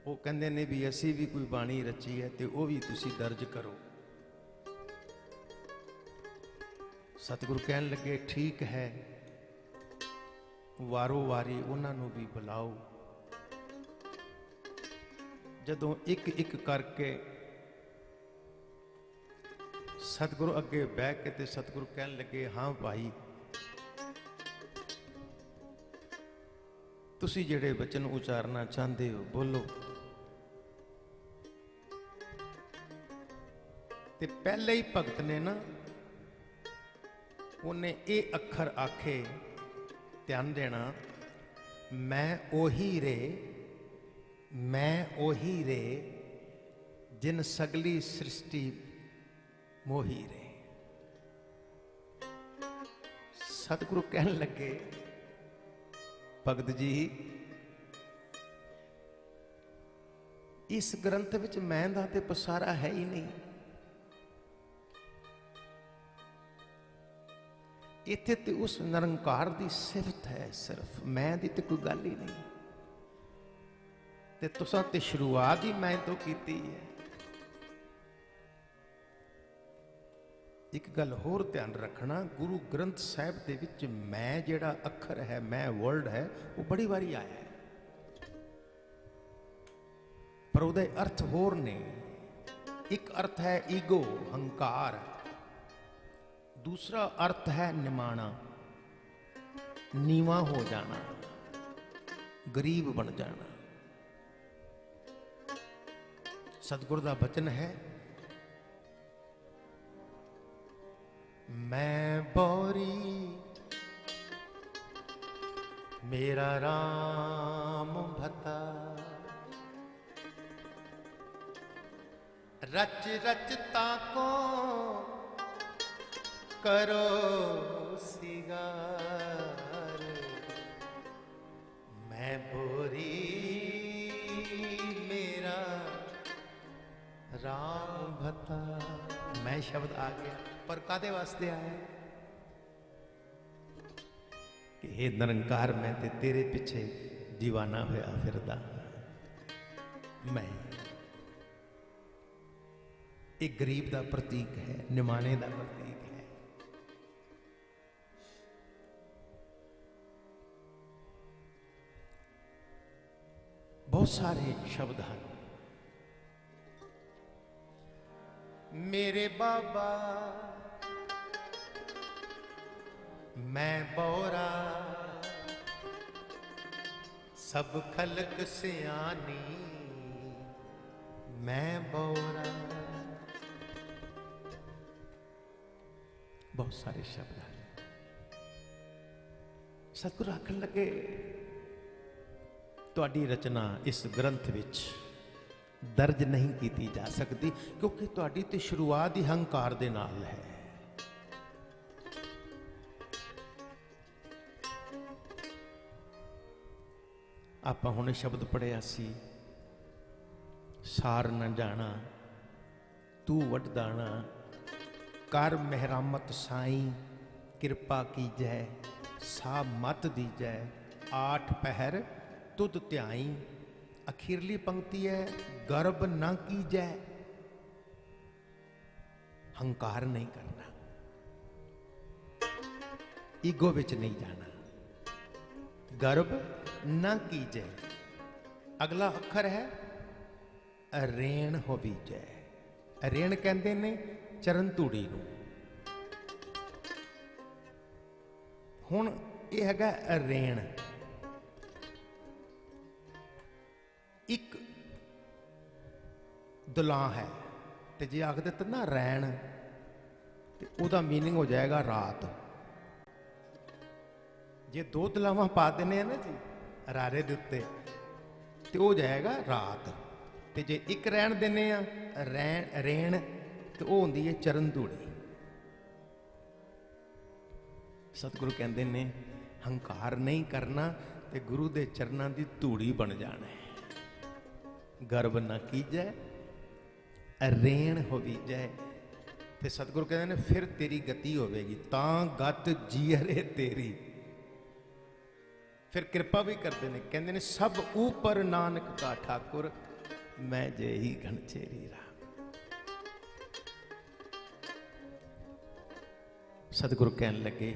ਉਹ ਕਹਿੰਦੇ ਨੇ ਵੀ ਅਸੀਂ ਵੀ ਕੋਈ ਬਾਣੀ ਰਚੀ ਹੈ ਤੇ ਉਹ ਵੀ ਤੁਸੀਂ ਦਰਜ ਕਰੋ। ਸਤਿਗੁਰ ਕਹਿਣ ਲੱਗੇ ਠੀਕ ਹੈ, ਵਾਰੋ ਵਾਰੀ ਉਹਨਾਂ ਨੂੰ ਵੀ ਬੁਲਾਓ। ਜਦੋਂ ਇੱਕ ਇੱਕ ਕਰਕੇ ਸਤਿਗੁਰੂ ਅੱਗੇ ਬਹਿ ਕੇ ਤੇ ਸਤਿਗੁਰੂ ਕਹਿਣ ਲੱਗੇ ਹਾਂ ਭਾਈ, ਤੁਸੀਂ ਜਿਹੜੇ ਬਚਨ ਉਚਾਰਨਾ ਚਾਹੁੰਦੇ ਹੋ ਬੋਲੋ। ਤੇ ਪਹਿਲੇ ਹੀ ਭਗਤ ਨੇ ਨਾ ਉਹਨੇ ਇਹ ਅੱਖਰ ਆਖੇ, ਧਿਆਨ ਦੇਣਾ, ਮੈਂ ਉਹੀ ਰੇ, ਮੈਂ ਉਹੀ ਰੇ ਜਿਨ ਸਗਲੀ ਸ੍ਰਿਸ਼ਟੀ ਮੋਹੀ ਰੇ। ਸਤਿਗੁਰੂ ਕਹਿਣ ਲੱਗੇ ਭਗਤ ਜੀ ਇਸ ਗ੍ਰੰਥ ਵਿੱਚ ਮੈਂ ਦਾ ਤੇ ਪਸਾਰਾ ਹੈ ਹੀ ਨਹੀਂ, ਇੱਥੇ ਤੇ ਉਸ ਨਿਰੰਕਾਰ ਦੀ ਸਿਫਤ ਹੈ ਸਿਰਫ, ਮੈਂ ਦੀ ਤੇ ਕੋਈ ਗੱਲ ਹੀ ਨਹੀਂ। ਤੇ ਤੁਸਾਂ ਤੇ ਸ਼ੁਰੂਆਤ ਹੀ ਮੈਂ ਤੋਂ ਕੀਤੀ ਹੈ। ਇੱਕ ਗੱਲ ਹੋਰ ਧਿਆਨ ਰੱਖਣਾ, ਗੁਰੂ ਗ੍ਰੰਥ ਸਾਹਿਬ ਦੇ ਵਿੱਚ ਮੈਂ ਜਿਹੜਾ ਅੱਖਰ ਹੈ, ਮੈਂ ਵਰਡ ਹੈ, ਉਹ ਬੜੀ ਵਾਰੀ ਆਇਆ ਹੈ, ਪਰ ਉਹਦੇ ਅਰਥ ਹੋਰ ਨੇ। ਇੱਕ ਅਰਥ ਹੈ ਈਗੋ, ਹੰਕਾਰ, ਦੂਸਰਾ ਅਰਥ ਹੈ ਨਿਮਾਣਾ, ਨੀਵਾਂ ਹੋ ਜਾਣਾ, ਗਰੀਬ ਬਣ ਜਾਣਾ। ਸਤਿਗੁਰ ਦਾ ਬਚਨ ਹੈ, ਮੈਂ ਬੋਰੀ ਮੇਰਾ ਰਾਮ ਭਤਾ, ਰਚ ਰਚਤਾ ਕੋ ਕਰੋ ਸਿगार, ਮੈਂ ਬੋਰੀ ਮੇਰਾ ਰਾਮ ਭਤਾ। ਮੈਂ ਸ਼ਬਦ ਆ ਗਿਆ, पर कादे वास्ते आया कि हे निरंकार, मैं ते तेरे पीछे दीवाना होया फिरदा। मैं एक गरीब दा प्रतीक है, निमाने दा प्रतीक है। बहुत सारे शब्द हैं। मेरे बाबा मैं बोरा, सब खलक सियानी मैं बोरा। बहुत सारे शब्द हैं। सतगुरु आखन लगे तुहाडी रचना इस ग्रंथ विच दर्ज नहीं की जा सकती, क्योंकि तुहाडी ते शुरुआत ही हंकार दे नाल है। ਆਪਾਂ ਹੁਣੇ ਸ਼ਬਦ ਪੜਿਆ ਸੀ, ਸਾਰ ਨਾ ਜਾਣਾ ਤੂੰ ਵਡਦਾਣਾ, ਕਰ ਮਿਹਰਮਤ ਸਾਈਂ ਕਿਰਪਾ ਕੀਜੈ, ਸਾ ਮਤ ਦੀਜੈ, ਆਠ ਪਹਿਰ ਤੁਧ ਧਿਆਈ। ਅਖੀਰਲੀ ਪੰਕਤੀ ਹੈ, ਗਰਬ ਨਾ ਕੀਜੈ, ਹੰਕਾਰ ਨਹੀਂ ਕਰਨਾ, ਈਗੋ ਵਿੱਚ ਨਹੀਂ ਜਾਣਾ, गर्भ न कीजै। अगला अखर है रेण होवीजै। रेण कहते ने चरण धूड़ी नूं। ਹੁਣ ਇਹ ਹੈਗਾ ਰੇਣ। ਇੱਕ ਦੁਲਾਂ ਹੈ, ਤੇ ਜੇ ਆਖ ਦਿੱਤਾ ਨਾ ਰੈਣ, ਤੇ ਉਹਦਾ ਮੀਨਿੰਗ ਹੋ ਜਾਏਗਾ ਰਾਤ। ਜੇ ਦੋ ਦਲਾਵਾਂ ਪਾ ਦਿੰਦੇ ਆ ਨਾ ਜੀ ਰਾਰੇ ਦੇ ਉੱਤੇ, ਤੇ ਉਹ ਜਾਏਗਾ ਰਾਤ। ਤੇ ਜੇ ਇੱਕ ਰੈਣ ਦਿੰਦੇ ਆ ਰੇਣ, ਤੇ ਉਹ ਹੁੰਦੀ ਹੈ ਚਰਨ ਧੂੜੀ। ਸਤਿਗੁਰੂ ਕਹਿੰਦੇ ਨੇ ਹੰਕਾਰ ਨਹੀਂ ਕਰਨਾ ਤੇ ਗੁਰੂ ਦੇ ਚਰਨਾਂ ਦੀ ਧੂੜੀ ਬਣ ਜਾਣਾ ਹੈ। ਗਰਵ ਨਾ ਕੀਜੈ ਰੇਣ ਹੋਵੀਜੈ। ਤੇ ਸਤਿਗੁਰੂ ਕਹਿੰਦੇ ਨੇ ਫਿਰ ਤੇਰੀ ਗਤੀ ਹੋਵੇਗੀ, ਤਾਂ ਗਤ ਜੀਅਰੇ ਤੇਰੀ। ਫਿਰ ਕਿਰਪਾ ਵੀ ਕਰਦੇ ਨੇ, ਕਹਿੰਦੇ ਨੇ ਸਭ ਉਪਰ ਨਾਨਕ ਕਾ ਠਾਕੁਰ, ਮੈਂ ਜੇ ਹੀ ਘਣਚੇਰੀ ਰਾਮ। सतगुरु कहने लगे,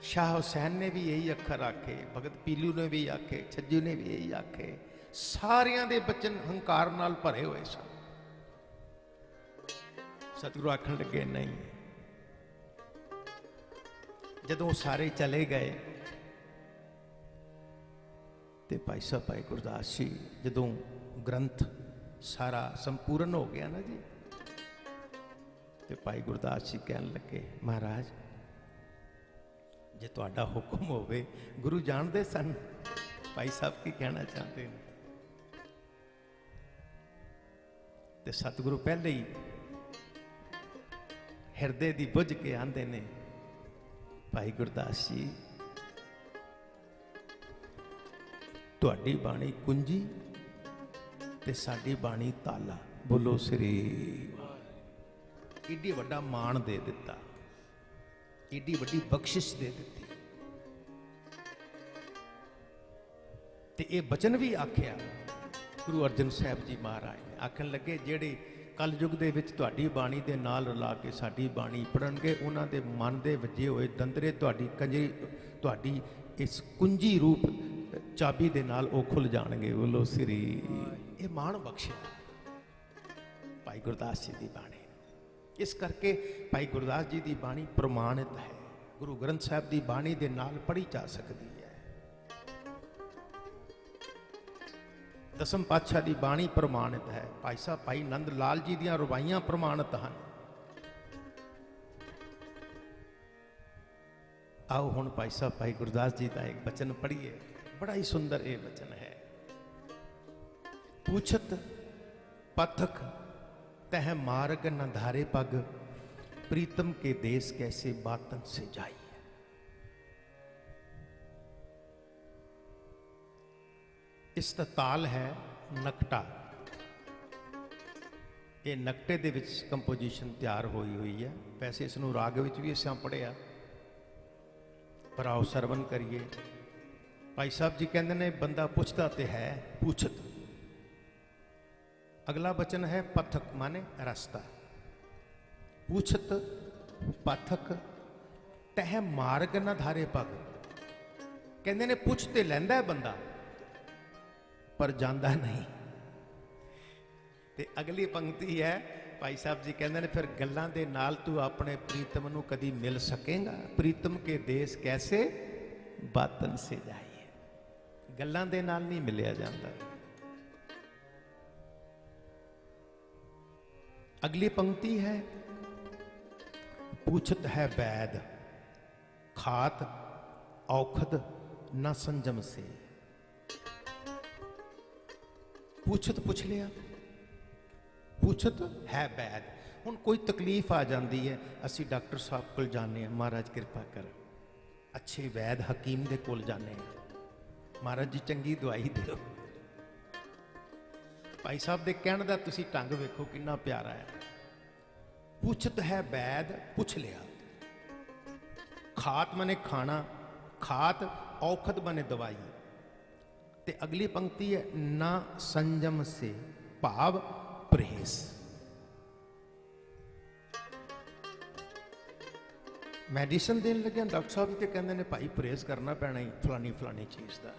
शाह हुसैन ने भी यही अखर आखे, भगत पीलू ने भी आखे, छज्जू ने भी यही आखे। सारियां दे बचन हंकार नाल भरे हुए सन। सतगुरु आखन लगे नहीं। जदों सारे चले गए ते भाई साहब भाई गुरदास जी जदों ग्रंथ सारा संपूर्ण हो गया ना जी, ते भाई गुरदास जी कहन लगे, महाराज जे तुहाडा हुक्म होवे। गुरु जानते सन भाई साहब की कहना चाहते हैं, ते सतगुरु पहले ही हिरदे दी बुझ के आंदे ने, भाई गुरदास जी तुहाडी बाणी कुंजी ते साडी बाणी ताला। बोलो श्री। एडी वड्डा मान दे दिता, एडी वड्डी बख्शिश दे दिती। ते ये बचन भी आख्या गुरु अर्जन साहब जी महाराज ने। आखन लगे जेड़े कल युग दे विच तुहाडी बाणी दे नाल रला के साडी बाणी पढ़नगे, उन्हां दे मन दे वजे होए दंदरे तुहाडी कंजरी, तुहाडी इस कुंजी रूप चाबी दे नाल ओ खुल जाणगे। बोलो श्री। ये मान बख्शिया भाई गुरदास जी दी बाणी। इस करके भाई गुरदास जी की बाणी प्रमाणित है, गुरु ग्रंथ साहब की बाणी के नाल पढ़ी जा सकती है। दसम पातशाह की बाणी प्रमाणित है। भाई साहब भाई नंद लाल जी दी रुबाइयां प्रमाणित हैं। आओ हुण भाई साहब भाई गुरदास जी का एक वचन पढ़िए, बड़ा ही सुंदर ये वचन है। पूछत पथक तह मार्ग न धारे पग, प्रीतम के देश कैसे बातन से जाइए। इसका ताल है नकटा। ये नकटे दे विच कंपोजिशन तैयार हुई हुई है। वैसे इसनूं राग विच भी असां पढ़िया, पर आओ सरवण करिए। भाई साहब जी कहते ने बंदा पुछदा ते है पूछत। अगला वचन है पथक माने रास्ता। पूछत पथक तह मार्ग न धारे पग। कहते ने पुछ ते लैंदा है बंदा, पर जांदा नहीं। ते अगली पंक्ति है भाई साहब जी कहते ने फिर गल्लां दे नाल तू अपने प्रीतम नूं कदी मिल सकेगा। प्रीतम के देश कैसे बातन से जाइए। गल्लां दे नाल नहीं मिलिया जाता। अगली पंक्ति है पूछत है वैद, खात औखद न संजम से। पूछत पुछ लिया, पूछत है वैद। हुण कोई तकलीफ आ जाती है, असी डॉक्टर साहब कोल जाने हैं, महाराज कृपा कर। अच्छे वैद हकीम दे कोल जाने हैं, महाराज जी चंगी दवाई दो। भाई साहब दे कहण दा तुसी ढंग वेखो कितना प्यारा है। पूछत है वैद, पुछ लिया। खात मने खाना, खात औखद मने दवाई। ते अगली पंक्ति है ना संजम से, भाव परहेज। मैडिसन देन लगे डॉक्टर साहब जी कहते हैं भाई परहेज करना पैना ही फलानी फलानी चीज का,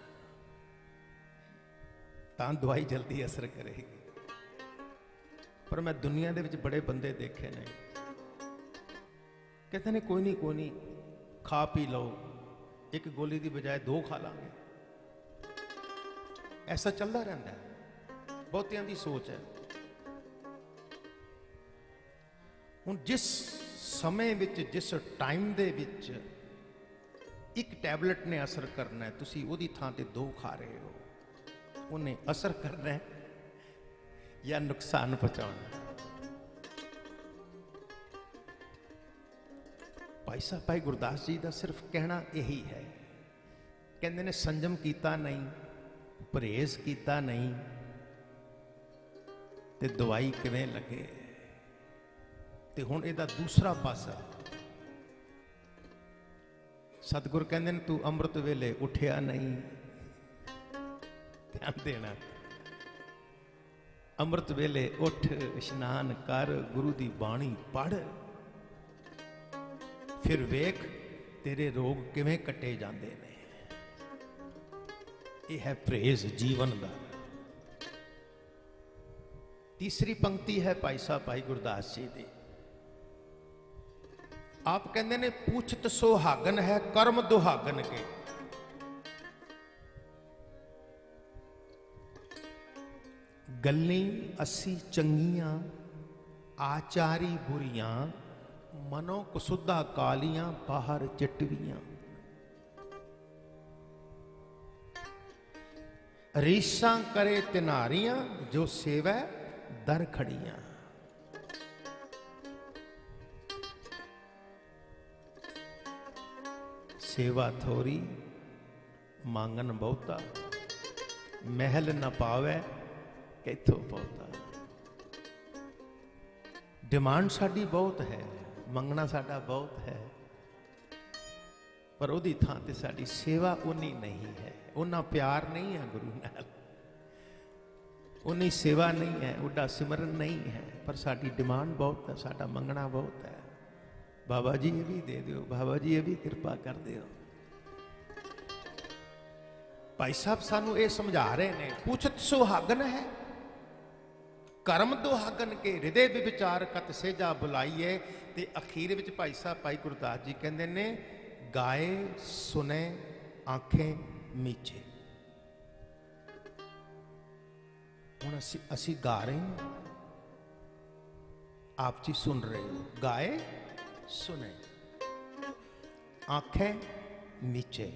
तां दवाई जल्दी असर करेगी। पर मैं दुनिया दे विच बड़े बंदे देखे ने, कहते हैं कोई नहीं खा पी लो, एक गोली की बजाय 2 खा लांगे। ऐसा चलता रहता है, बहुतियां की सोच है। हुण जिस समय विच, जिस टाइम दे विच एक टैबलेट ने असर करना है, तुसी उहदी थां ते 2 खा रहे हो। उन्हें असर करना है या नुकसान पहुंचाना। भाई साहब, भाई गुरदास जी का सिर्फ कहना यही है, कहते ने संयम किया नहीं, परहेज किया नहीं, ते दवाई किवें लगे। ते हुण इहदा दूसरा पासा, सतगुर कहते हैं तू अमृत वेले उठिया नहीं। ध्यान देना, अमृत वेले उठ, इशनान कर, गुरु दी बाणी पढ़, फिर वेख तेरे रोग किवें कटे जाते हैं। यह है परहेज जीवन का। तीसरी पंक्ति है भाई साहब भाई गुरदास जी की। आप कहते ने पूछत सुहागन है कर्म दुहागन के। गल्ली अस्सी चंगियां आचारी बुरियां, मनो कुसुदा कालियां बाहर चिटवियां। रीसां करे तिनारियां, जो सेवै दर खड़ियां। सेवा थोरी मांगन बहुता, महल न पावे किथों पौता। डिमांड साडी बहुत है, मंगना साडा बहुत है, पर उहदी थां ते साडी सेवा उन्नी नहीं है, उन्ना प्यार नहीं है गुरु नाल, उन्नी सेवा नहीं है, उड्डा सिमरन नहीं है, पर साडी डिमांड बहुत है, साडा मंगना बहुत है। बाबा जी ये भी दे दो, बाबा जी ये भी कृपा कर दो। भाई साहब सानू ये समझा रहे ने, पूछत सुहागन है कर्म दुहागन के, हृदय विचार कत सेजा बुलाइए। ते अखीर विच भाई साहब भाई गुरदास जी कहते ने, गाए सुने आंखें मीचे। हुण असी गा रहे हैं, आप जी सुन रहे हो। गाए सुने आंखें नीचे।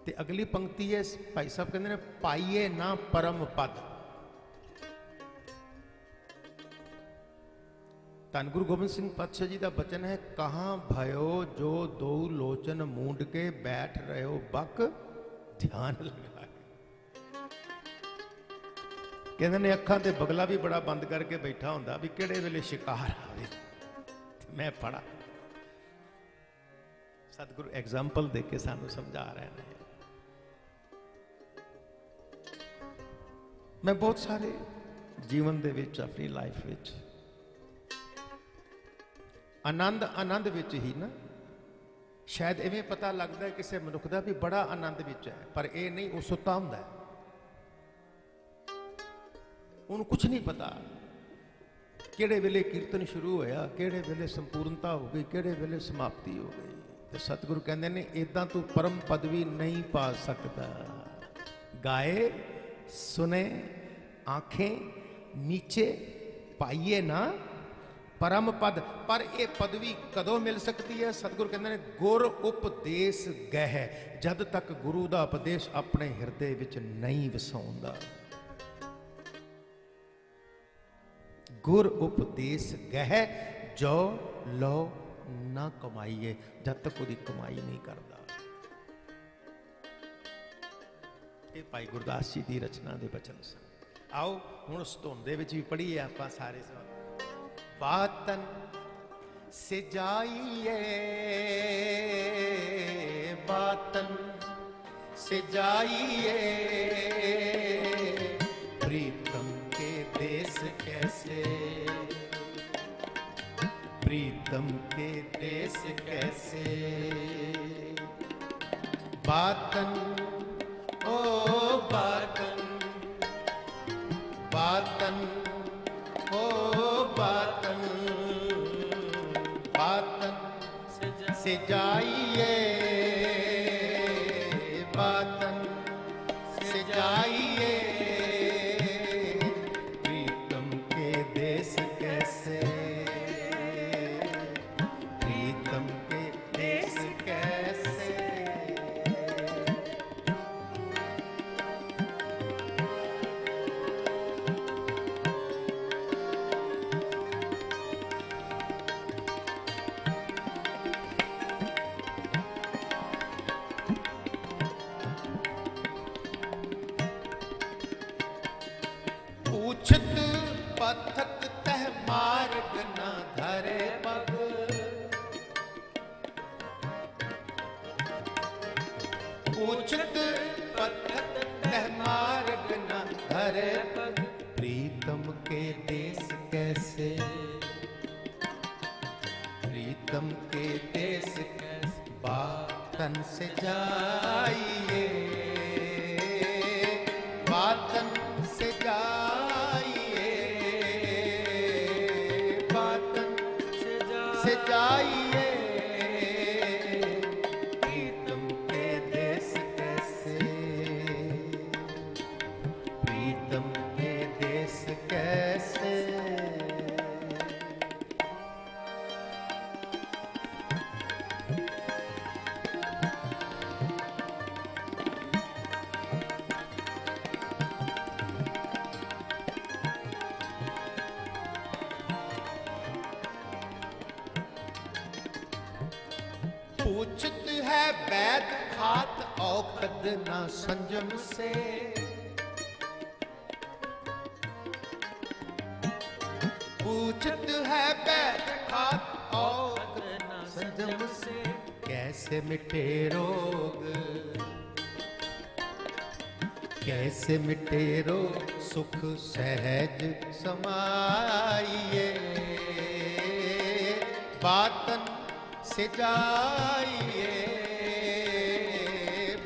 ते अगली पंक्ति है भाई साहब कहते ने, पाइए ना परम पद। धन गुरु गोबिंद सिंह पातशाह जी का बचन है, कहां भयो जो दो लोचन मूंड के, बैठ रहे हो बक ध्यान लगा। कहते ने अखां ते बगला भी बड़ा बंद करके बैठा हुंदा भी किहड़े वेले शिकार आवे मैं पढ़ा। सतगुरु एग्जाम्पल दे के सानू समझा रहे हैं। मैं बहुत सारे जीवन दे विच, अपनी लाइफ विच आनंद आनंद विच ही ना, शायद इवें पता लगता है किसी मनुख का भी बड़ा आनंद विच है, पर यह नहीं वो सुता हुंदा है, उन्होंने कुछ नहीं पता किहड़े वेले कीर्तन शुरू होया, किहड़े वेले संपूर्णता हो गई, किहड़े वेले समाप्ति हो गई। तो सतगुरु कहते हैं इदां तू परम पदवी नहीं पा सकता। गाए सुने आंखें नीचे, पाइए ना परम पद। पर यह पदवी कदों मिल सकती है? सतगुरु कहते हैं गुर उपदेश गह, जद तक गुरु का उपदेश अपने हिरदे विच नहीं वसाउंदा। गुर उपदेश गह जो लो ना कमाइए, जब तक उसकी कमाई नहीं करता। ये भाई गुरदास जी की रचना के बचन सन। आओ हुण उस धुन दे विच भी पढ़ीए आपां सारे। बातन सिजाइए, बातन सिजाइए, प्रीतम के देश कैसे, प्रीतम के देश कैसे। बातन ओ बातन, बातन ओ बातन, बातन से जाइए, बातन से जाइए, प्रीतम के देश कैसे, प्रीतम के देश कैसे। पूछत पथक तह मार्ग न धरे पग, पूछत पथक तह मार्ग न धरे पग, प्रीतम के देश कैसे, प्रीतम के देश कैसे, बातन से जाइए, बातन से जाइए, बातन से जाइए, प्रीतम के देश कैसे, प्रीतम के देश कैसे। पूछत है वैद खात औखद न संजम से, पूछत है वैद खात औखद न संजम से, कैसे मिटे रोग, कैसे मिटे रोग, सुख सहज समाइए, बातन से जाइए,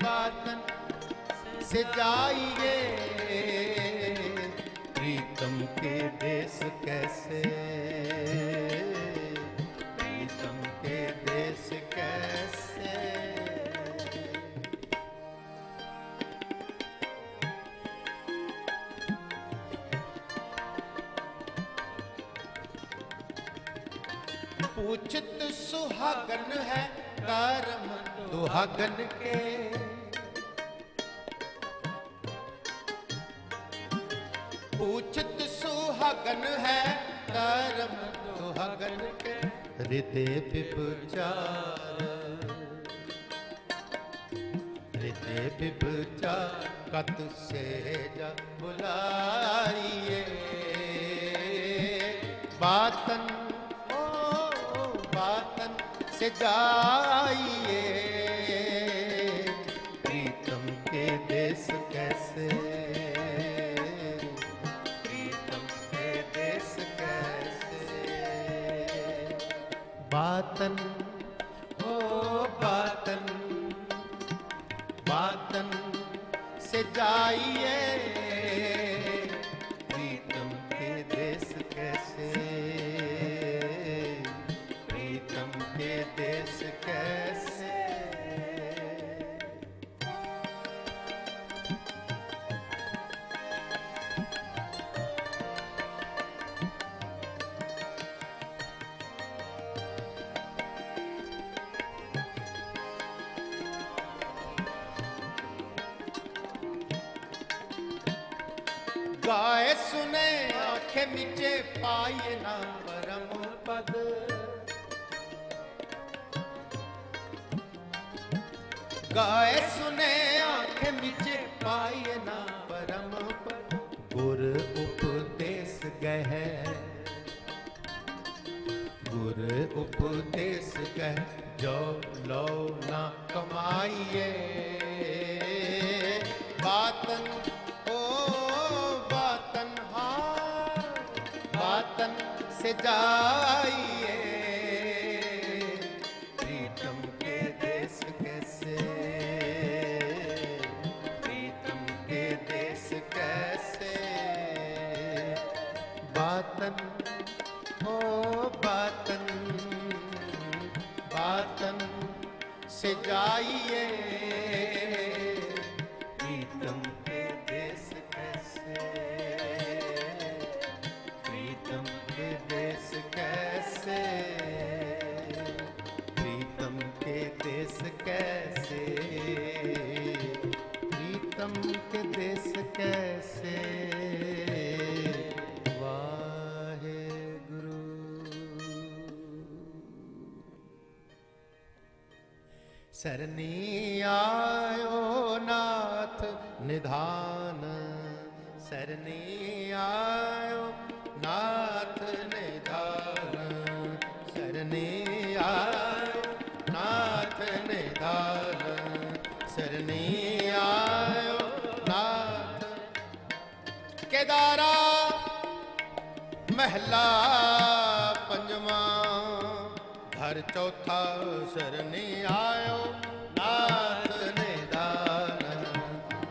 बातन से जाइए, प्रीतम के देश कैसे, प्रीतम के देश कैसे। पूछत सुहागन है कर्म दुहागन के, पूछत सुहागन है कर्म दुहागन के, हृदय विचार, हृदय विचार, कत से जा बुलाइए, बातन बातन से जाइए, प्रीतम के देश कैसे, प्रीतम के देश कैसे। बातन ओ बातन, बातन से जाइए, प्रीतम के देश कैसे, प्रीतम के देश कैसे। गाए सुने आंखें नीचे पाए ना परम पद, गाए सुने आंखें नीचे पाए ना परम पद, गुर उपदेश गह, गुर उपदेश गह, जो लो ना कमाइए, बातन बातन से जाइए, प्रीतम के देश कैसे, प्रीतम के देश कैसे। बातन ओ बातन, बातन से जाइए, प्रीतम के देश कैसे, प्रीतम के देश कैसे, प्रीतम के देश कैसे, प्रीतम के देश कैसे। वाहेगुरु। सरनी आयो नाथ निधान, सरनी आयो नाथ निधान, सरनी आयो नाथ निधान, सरनी आयो नाथ। केदारा महला पंजवा, घर चौथा, सरनी आयो नाथ निधान,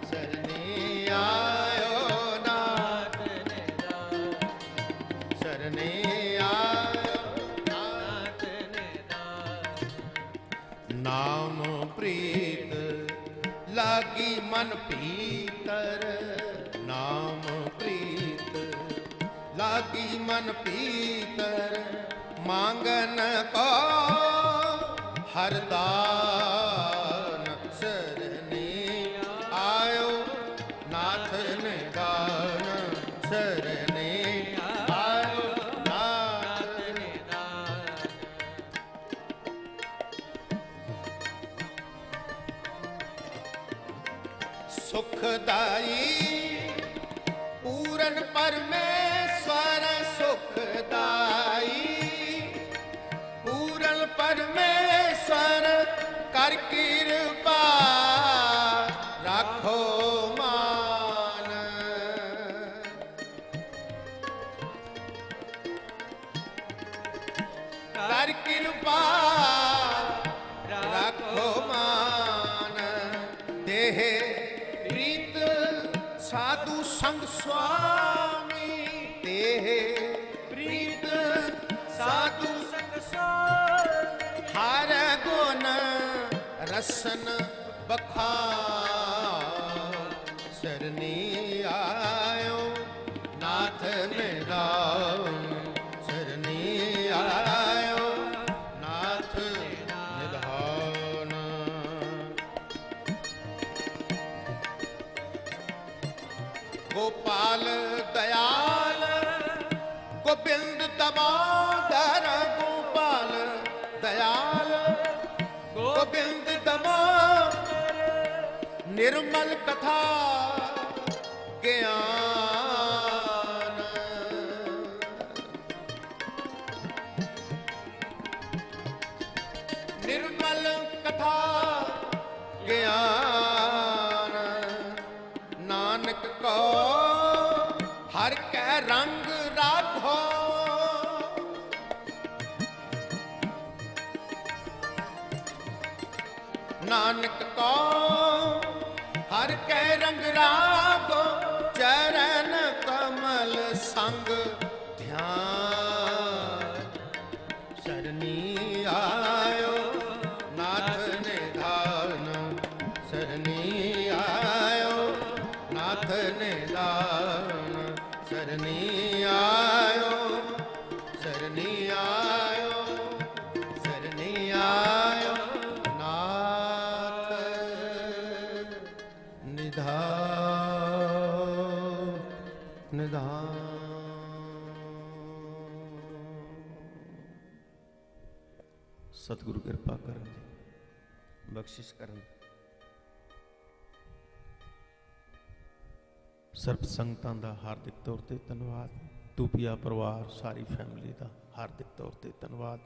सरनी आयो नाथ निधान, सरनी आयो नाथ निधान। नाम प्रीत लागी मन भीतर, नाम प्रीत लागी मन भीतर, मांगन को हरदान, सरनी आयो नाथ निधान, सरनी आयो नाथ निधान। सुखदाई पूरन परमेश्वर, सुखदाई पूरन परमेश्वर, कर कृपा राखो मान, कर कृपा राखो मान। देह प्रीत साधु संग स्वामी, देह प्रीत साधु संग स्वामी, हर गुण रसन बखान, सरनी आयो नाथ निधान, सरनी आयो नाथ निधान। गोपाल दयाल गोविंद दामोदर, गोपाल दयाल गोविंद दामोदर, निर्मल कथा ज्ञान, निर्मल कथा ज्ञान। नानक को हर कै रंग राखो, नानक को हर कै रंग राखो, चरण कमल संग ध्यान, सरनी आयो नाथ निधान, सरनी आयो नाथ निधान, सरनी आयो, सरनी आयो, सरनी आयो नाथ निधान, निधान। सतगुरु किरपा करन, बख्शिश करन। ਸਰਬ ਸੰਗਤਾਂ ਦਾ ਹਾਰਦਿਕ ਤੌਰ ਤੇ ਧੰਨਵਾਦ। ਤੂਪੀਆ ਪਰਿਵਾਰ ਸਾਰੀ ਫੈਮਿਲੀ ਦਾ ਹਾਰਦਿਕ ਤੌਰ ਤੇ ਧੰਨਵਾਦ।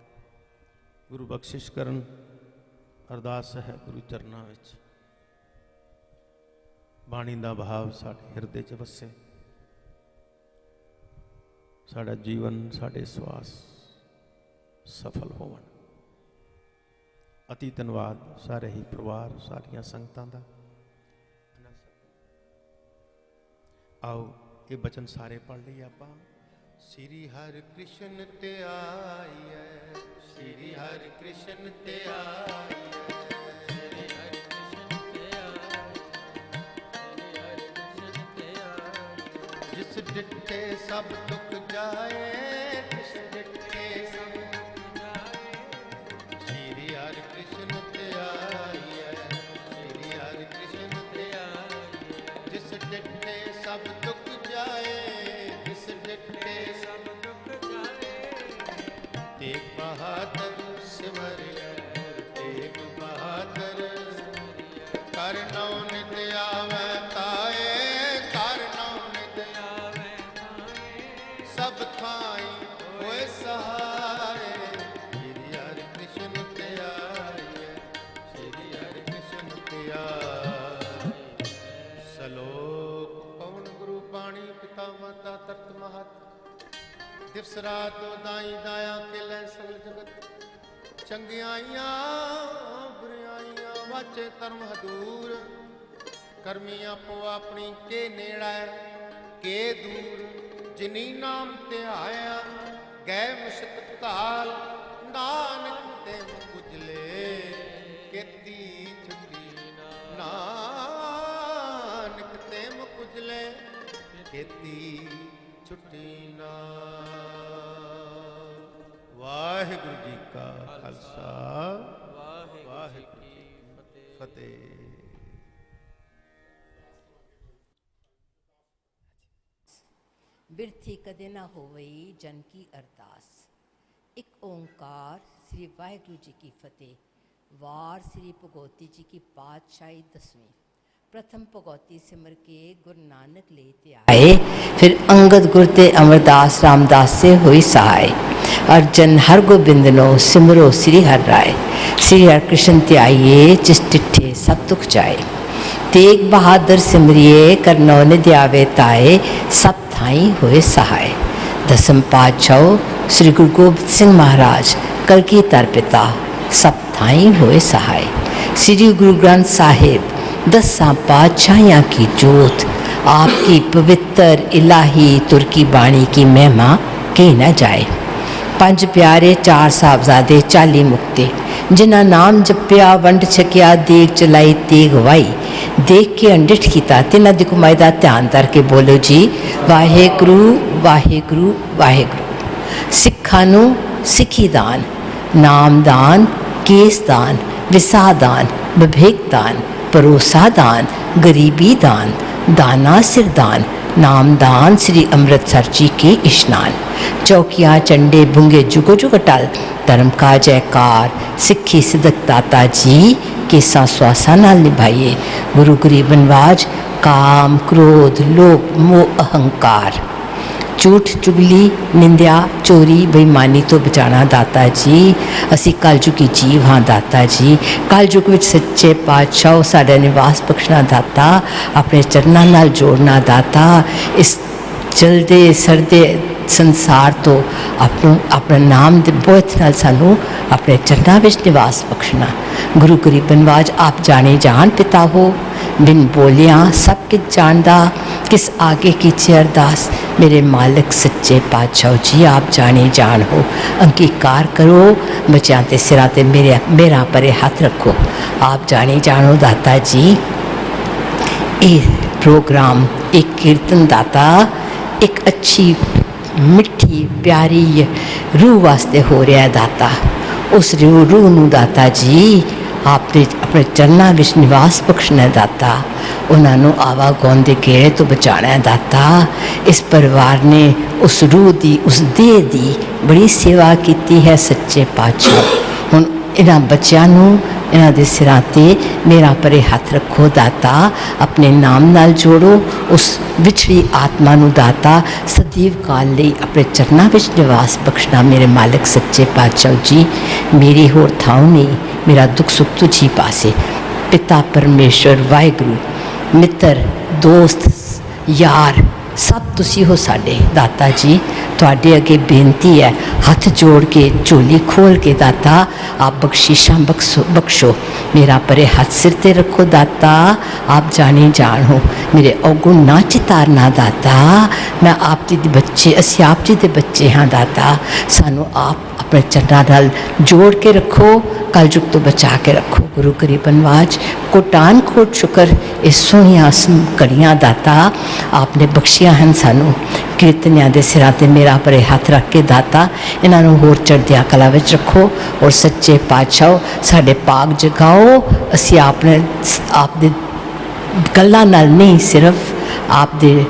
ਗੁਰੂ ਬਖਸ਼ਿਸ਼ ਕਰਨ। ਅਰਦਾਸ ਹੈ ਗੁਰੂ ਚਰਨਾਂ ਵਿੱਚ ਬਾਣੀ ਦਾ ਭਾਵ ਸਾਡੇ ਹਿਰਦੇ 'ਚ ਵਸੇ, ਸਾਡਾ ਜੀਵਨ ਸਾਡੇ ਸਵਾਸ ਸਫਲ ਹੋਵਣ। ਅਤੀ ਧੰਨਵਾਦ ਸਾਰੇ ਹੀ ਪਰਿਵਾਰ ਸਾਰੀਆਂ ਸੰਗਤਾਂ ਦਾ। आओ ये बचन सारे पढ़ लिए आप। श्री हरि कृष्ण ते आइए, श्री हरि कृष्ण ते आइए, ਤਿਸ ਡਿਠੇ ਸਭ ਦੁਖ ਜਾਏ, ਤਿਸ ਡਿਠੇ ਸਭ ਦੁਖ ਜਾਏ। ਸ਼੍ਰੀ ਹਰਿ ਕ੍ਰਿਸ਼ਨ ਧਿਆਈਐ, ਸ਼੍ਰੀ ਹਰਿ ਕ੍ਰਿਸ਼ਨ ਧਿਆਈਐ। ਜਿਸ ਡਿਠੇ ਸਭ ਦੁਖ ਜਾਏ, ਜਿਸ ਡਿਠੇ ਸਭ ਦੁਖ ਜਾਏ। ਤੇਗ ਬਹਾਦਰ ਸਿਮਰਿਐ, ਤੇਗ ਬਹਾਦਰ ਕਰ ਨਉ ਨਿਤ ਆਵੈ ਤਾਏ, ਕਰ ਨਉ ਨਿਤ ਆਵੈ ਤਾਏ। ਸਭ ਥਾਈ ਹੋਏ ਸਹਾਏ, ਸ਼੍ਰੀ ਹਰਿ ਕ੍ਰਿਸ਼ਨ ਧਿਆਈਐ, ਸ਼੍ਰੀ ਹਰਿ ਕ੍ਰਿਸ਼ਨ ਧਿਆਈਐ। ਸਲੋਕ ਪਵਨ ਗੁਰੂ ਬਾਣੀ ਪਿਤਾ ਮਾਤਾ ਤਰਤ ਮਹਤ। ਦਿਵਸ ਰਾਤ ਦਾਈ ਦਾਇਆ ਖੇਲੇ ਸਗਲ ਜਗਤ। ਚੰਗਿਆਈਆਂ ਬੁਰਾਈਆਂ ਵਾਚੇ ਧਰਮ ਹਦੂਰ। ਕਰਮੀ ਆਪੋ ਆਪਣੀ ਕੇ ਨੇੜਾ ਕੇ ਦੂਰ। ਜਿਨੀ ਨਾਮ ਧਿਆਇਆ ਗਏ ਮੁਸ਼ਕ ਕਾਲ। ਨਾਨਕ ਤੇ ਪੁਜਲੇ ਕੀਤੀ ਛੁਟੀ, ਨਾਨਕ ਤੇ ਪੁਜਲੇ ਕੀਤੀ ਛੁਟੀ ਨਾ। ਵਾਹਿਗੁਰੂ ਜੀ ਕਾ ਖਾਲਸਾ, ਵਾਹਿਗੁਰੂ ਜੀ ਕੀ ਫਤਿਹ। ਬਿਰਥੀ ਕਦੇ ਨਾ ਹੋਵਈ ਜਨ ਕੀ ਅਰਦਾਸ। ਇੱਕ ਓਂਕਾਰ ਸ੍ਰੀ ਵਾਹਿਗੁਰੂ ਜੀ ਕੀ ਫਤਿਹ। ਵਾਰ ਸ੍ਰੀ ਭਗਉਤੀ ਜੀ ਕੀ ਪਾਤਸ਼ਾਹੀ 10ਵੀਂ। प्रथम भगवती सिमर के गुरु नानक लेते आए, फिर अंगद गुर ते अमरदास रामदास से हुई सहाय। अर्जन हर गोबिंद नो सिमरो श्री हर राय। श्री हर कृष्ण ते आइए जिस डिठे सब दुख जाए। तेग बहादुर सिमरिए करनो निधि आवे ताए, सब थाई हुए सहाय। दसम पातशाह श्री गुरु गोबिंद सिंह महाराज कल की तर पिता, सब थाई हुए सहाय। श्री गुरु ग्रंथ साहिब 10 पातशाहियाँ की जोत, आपकी पवित्र इलाही तुर की बाणी की महिमा की न जाए। 5 प्यारे 4 साहबजादे 40 मुक्ते, जिन्हां नाम जपिया वंड छकिया देग चलाई तेग वाई। देख के अंडिठ कीता तिन्हां दी कमाई दा ध्यान करके बोलो जी वाहेगुरु वाहेगुरु वाहेगुरु। सिखां नूं सिखी दान, नाम दान, केस दान, विसाह दान, विभेक दान, भरोसा दान, गरीबी दान, दाना सिर दान, नाम दान, श्री अमृतसर जी के स्नान। चौकियाँ चंडे बुंगे जुगो जुग टल, धर्म का जयकार सिक्खी सिदक दाता जी के श्वासा नाल निभाइए। गुरु गरीब नवाज काम क्रोध लोभ मोह अहंकार, झूठ चुगली निंदिया चोरी बेईमानी तो बचाना दाता जी। असी कलयुगी जीव हाँ दाता जी। कलयुग विच सच्चे पातशाह साडा निवास बख्शना दाता, अपने चरनां नाल जोड़ना दाता। इस चलदे सरदे संसार तो अपना नाम दे बोझ नाल सानू अपने चरनां विच निवास बख्शना। गुरु गरीब नवाज आप जाने जान पिता हो, बिन बोलिया सब कुछ जानदा, किस आगे कीजिए अरदास। मेरे मालिक सच्चे पातशाह जी आप जाने जान हो। अंगीकार करो बच्चों के सिरां ते मेरा परे हाथ रखो। आप जाने जानो दाता जी। ये प्रोग्राम एक कीर्तन दाता, एक अच्छी मिठी प्यारी रूह वास्ते हो रहा है दाता। उस रूह नूं दाता जी आपने अपने चरनां विच निवास बख्शना है दाता। उन्होंने आवागौन के गेड़े तो बचाना है दाता। इस परिवार ने उस रूह की उस देह की बड़ी सेवा की है सच्चे पातशाह। हुण इन्हां बच्चों नूं इन्हां दे सिरां ते मेरा परे हाथ रखो दाता। अपने नाम नाल जोड़ो उस विछड़ी आत्मा नूं दाता। सदैव काल लई अपने चरनां विच निवास बख्शना मेरे मालिक सच्चे पातशाह जी। मेरी होर थां नहीं, मेरा दुख सुख तुझी पासे। पिता परमेश्वर वाहिगुरू मित्र दोस्त यार सब तुसी हो साडे दाता जी। ਤੁਹਾਡੇ ਅੱਗੇ ਬੇਨਤੀ ਹੈ, ਹੱਥ ਜੋੜ ਕੇ ਝੋਲੀ ਖੋਲ ਕੇ ਦਾਤਾ ਆਪ ਬਖਸ਼ਿਸ਼ਾਂ ਬਖਸ਼ੋ। ਮੇਰਾ ਪਰੇ ਹੱਥ ਸਿਰ ਤੇ ਰੱਖੋ ਦਾਤਾ, ਆਪ ਜਾਣੇ ਜਾਣ ਹੋ। ਮੇਰੇ ਔਗੁਣ ਨਾ ਚਿਤਾਰਨਾ ਦਾਤਾ, ਮੈਂ ਆਪ ਜੀ ਦੇ ਬੱਚੇ, ਅਸੀਂ ਆਪ ਜੀ ਦੇ ਬੱਚੇ ਹਾਂ ਦਾਤਾ। ਸਾਨੂੰ ਆਪ ਆਪਣੇ ਚਰਨਾਂ ਨਾਲ ਜੋੜ ਕੇ ਰੱਖੋ, ਕਲਯੁਗ ਤੋਂ ਬਚਾ ਕੇ ਰੱਖੋ। ਗੁਰੂ ਗਰੀਬਨ ਨਵਾਜ ਕੋਟਾਨ ਕੋਟ ਸ਼ੁਕਰ, ਇਹ ਸੋਹਣੀਆਂ ਘੜੀਆਂ ਦਾਤਾ ਆਪਨੇ ਬਖਸ਼ੀਆਂ ਹਨ ਸਾਨੂੰ। ਕੀਰਤਨੀਆਂ ਦੇ ਸਿਰਾਂ ਤੇ ਮੇਰਾ ਪਰੇ ਹੱਥ ਰੱਖ ਕੇ ਦਾਤਾ ਇਹਨਾਂ ਨੂੰ ਹੋਰ ਚੜ੍ਹਦੀਆਂ ਕਲਾ ਵਿੱਚ ਰੱਖੋ। ਔਰ ਸੱਚੇ ਪਾਤਸ਼ਾਹ ਸਾਡੇ ਪਾਗ ਜਗਾਓ। ਅਸੀਂ ਆਪਣੇ ਆਪ ਦੇ ਗੱਲਾਂ ਨਾਲ ਨਹੀਂ, ਸਿਰਫ ਆਪ ਦੇ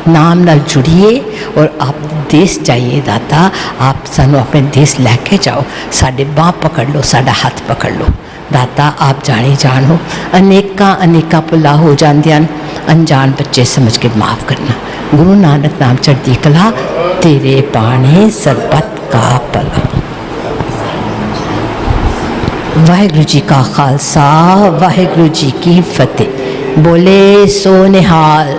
ਨਾਮ ਨਾਲ ਜੁੜੀਏ ਔਰ ਆਪ ਦੇਸ਼ ਜਾਈਏ ਦਾਤਾ। ਆਪ ਸਾਨੂੰ ਆਪਣੇ ਦੇਸ਼ ਲੈ ਕੇ ਜਾਓ, ਸਾਡੇ ਬਾਂਹ ਪਕੜ ਲਓ, ਸਾਡਾ ਹੱਥ ਪਕੜ ਲਓ ਦਾਤਾ। ਆਪ ਜਾਣੀ ਜਾਣ ਹੋ। ਅਨੇਕਾਂ ਅਨੇਕਾਂ ਭੁੱਲਾਂ ਹੋ ਜਾਂਦੀਆਂ ਹਨ, ਅਣਜਾਣ ਬੱਚੇ ਸਮਝ ਕੇ ਮਾਫ ਕਰਨਾ। ਗੁਰੂ ਨਾਨਕ ਨਾਮ ਚੜ੍ਹਦੀ ਕਲਾ, ਤੇਰੇ ਬਾਣੇ ਸਰਬੱਤ ਕਾ ਭਲਾ। ਵਾਹਿਗੁਰੂ ਜੀ ਕਾ ਖਾਲਸਾ, ਵਾਹਿਗੁਰੂ ਜੀ ਕੀ ਫਤਿਹ। ਬੋਲੇ ਸੋ ਨਿਹਾਲ।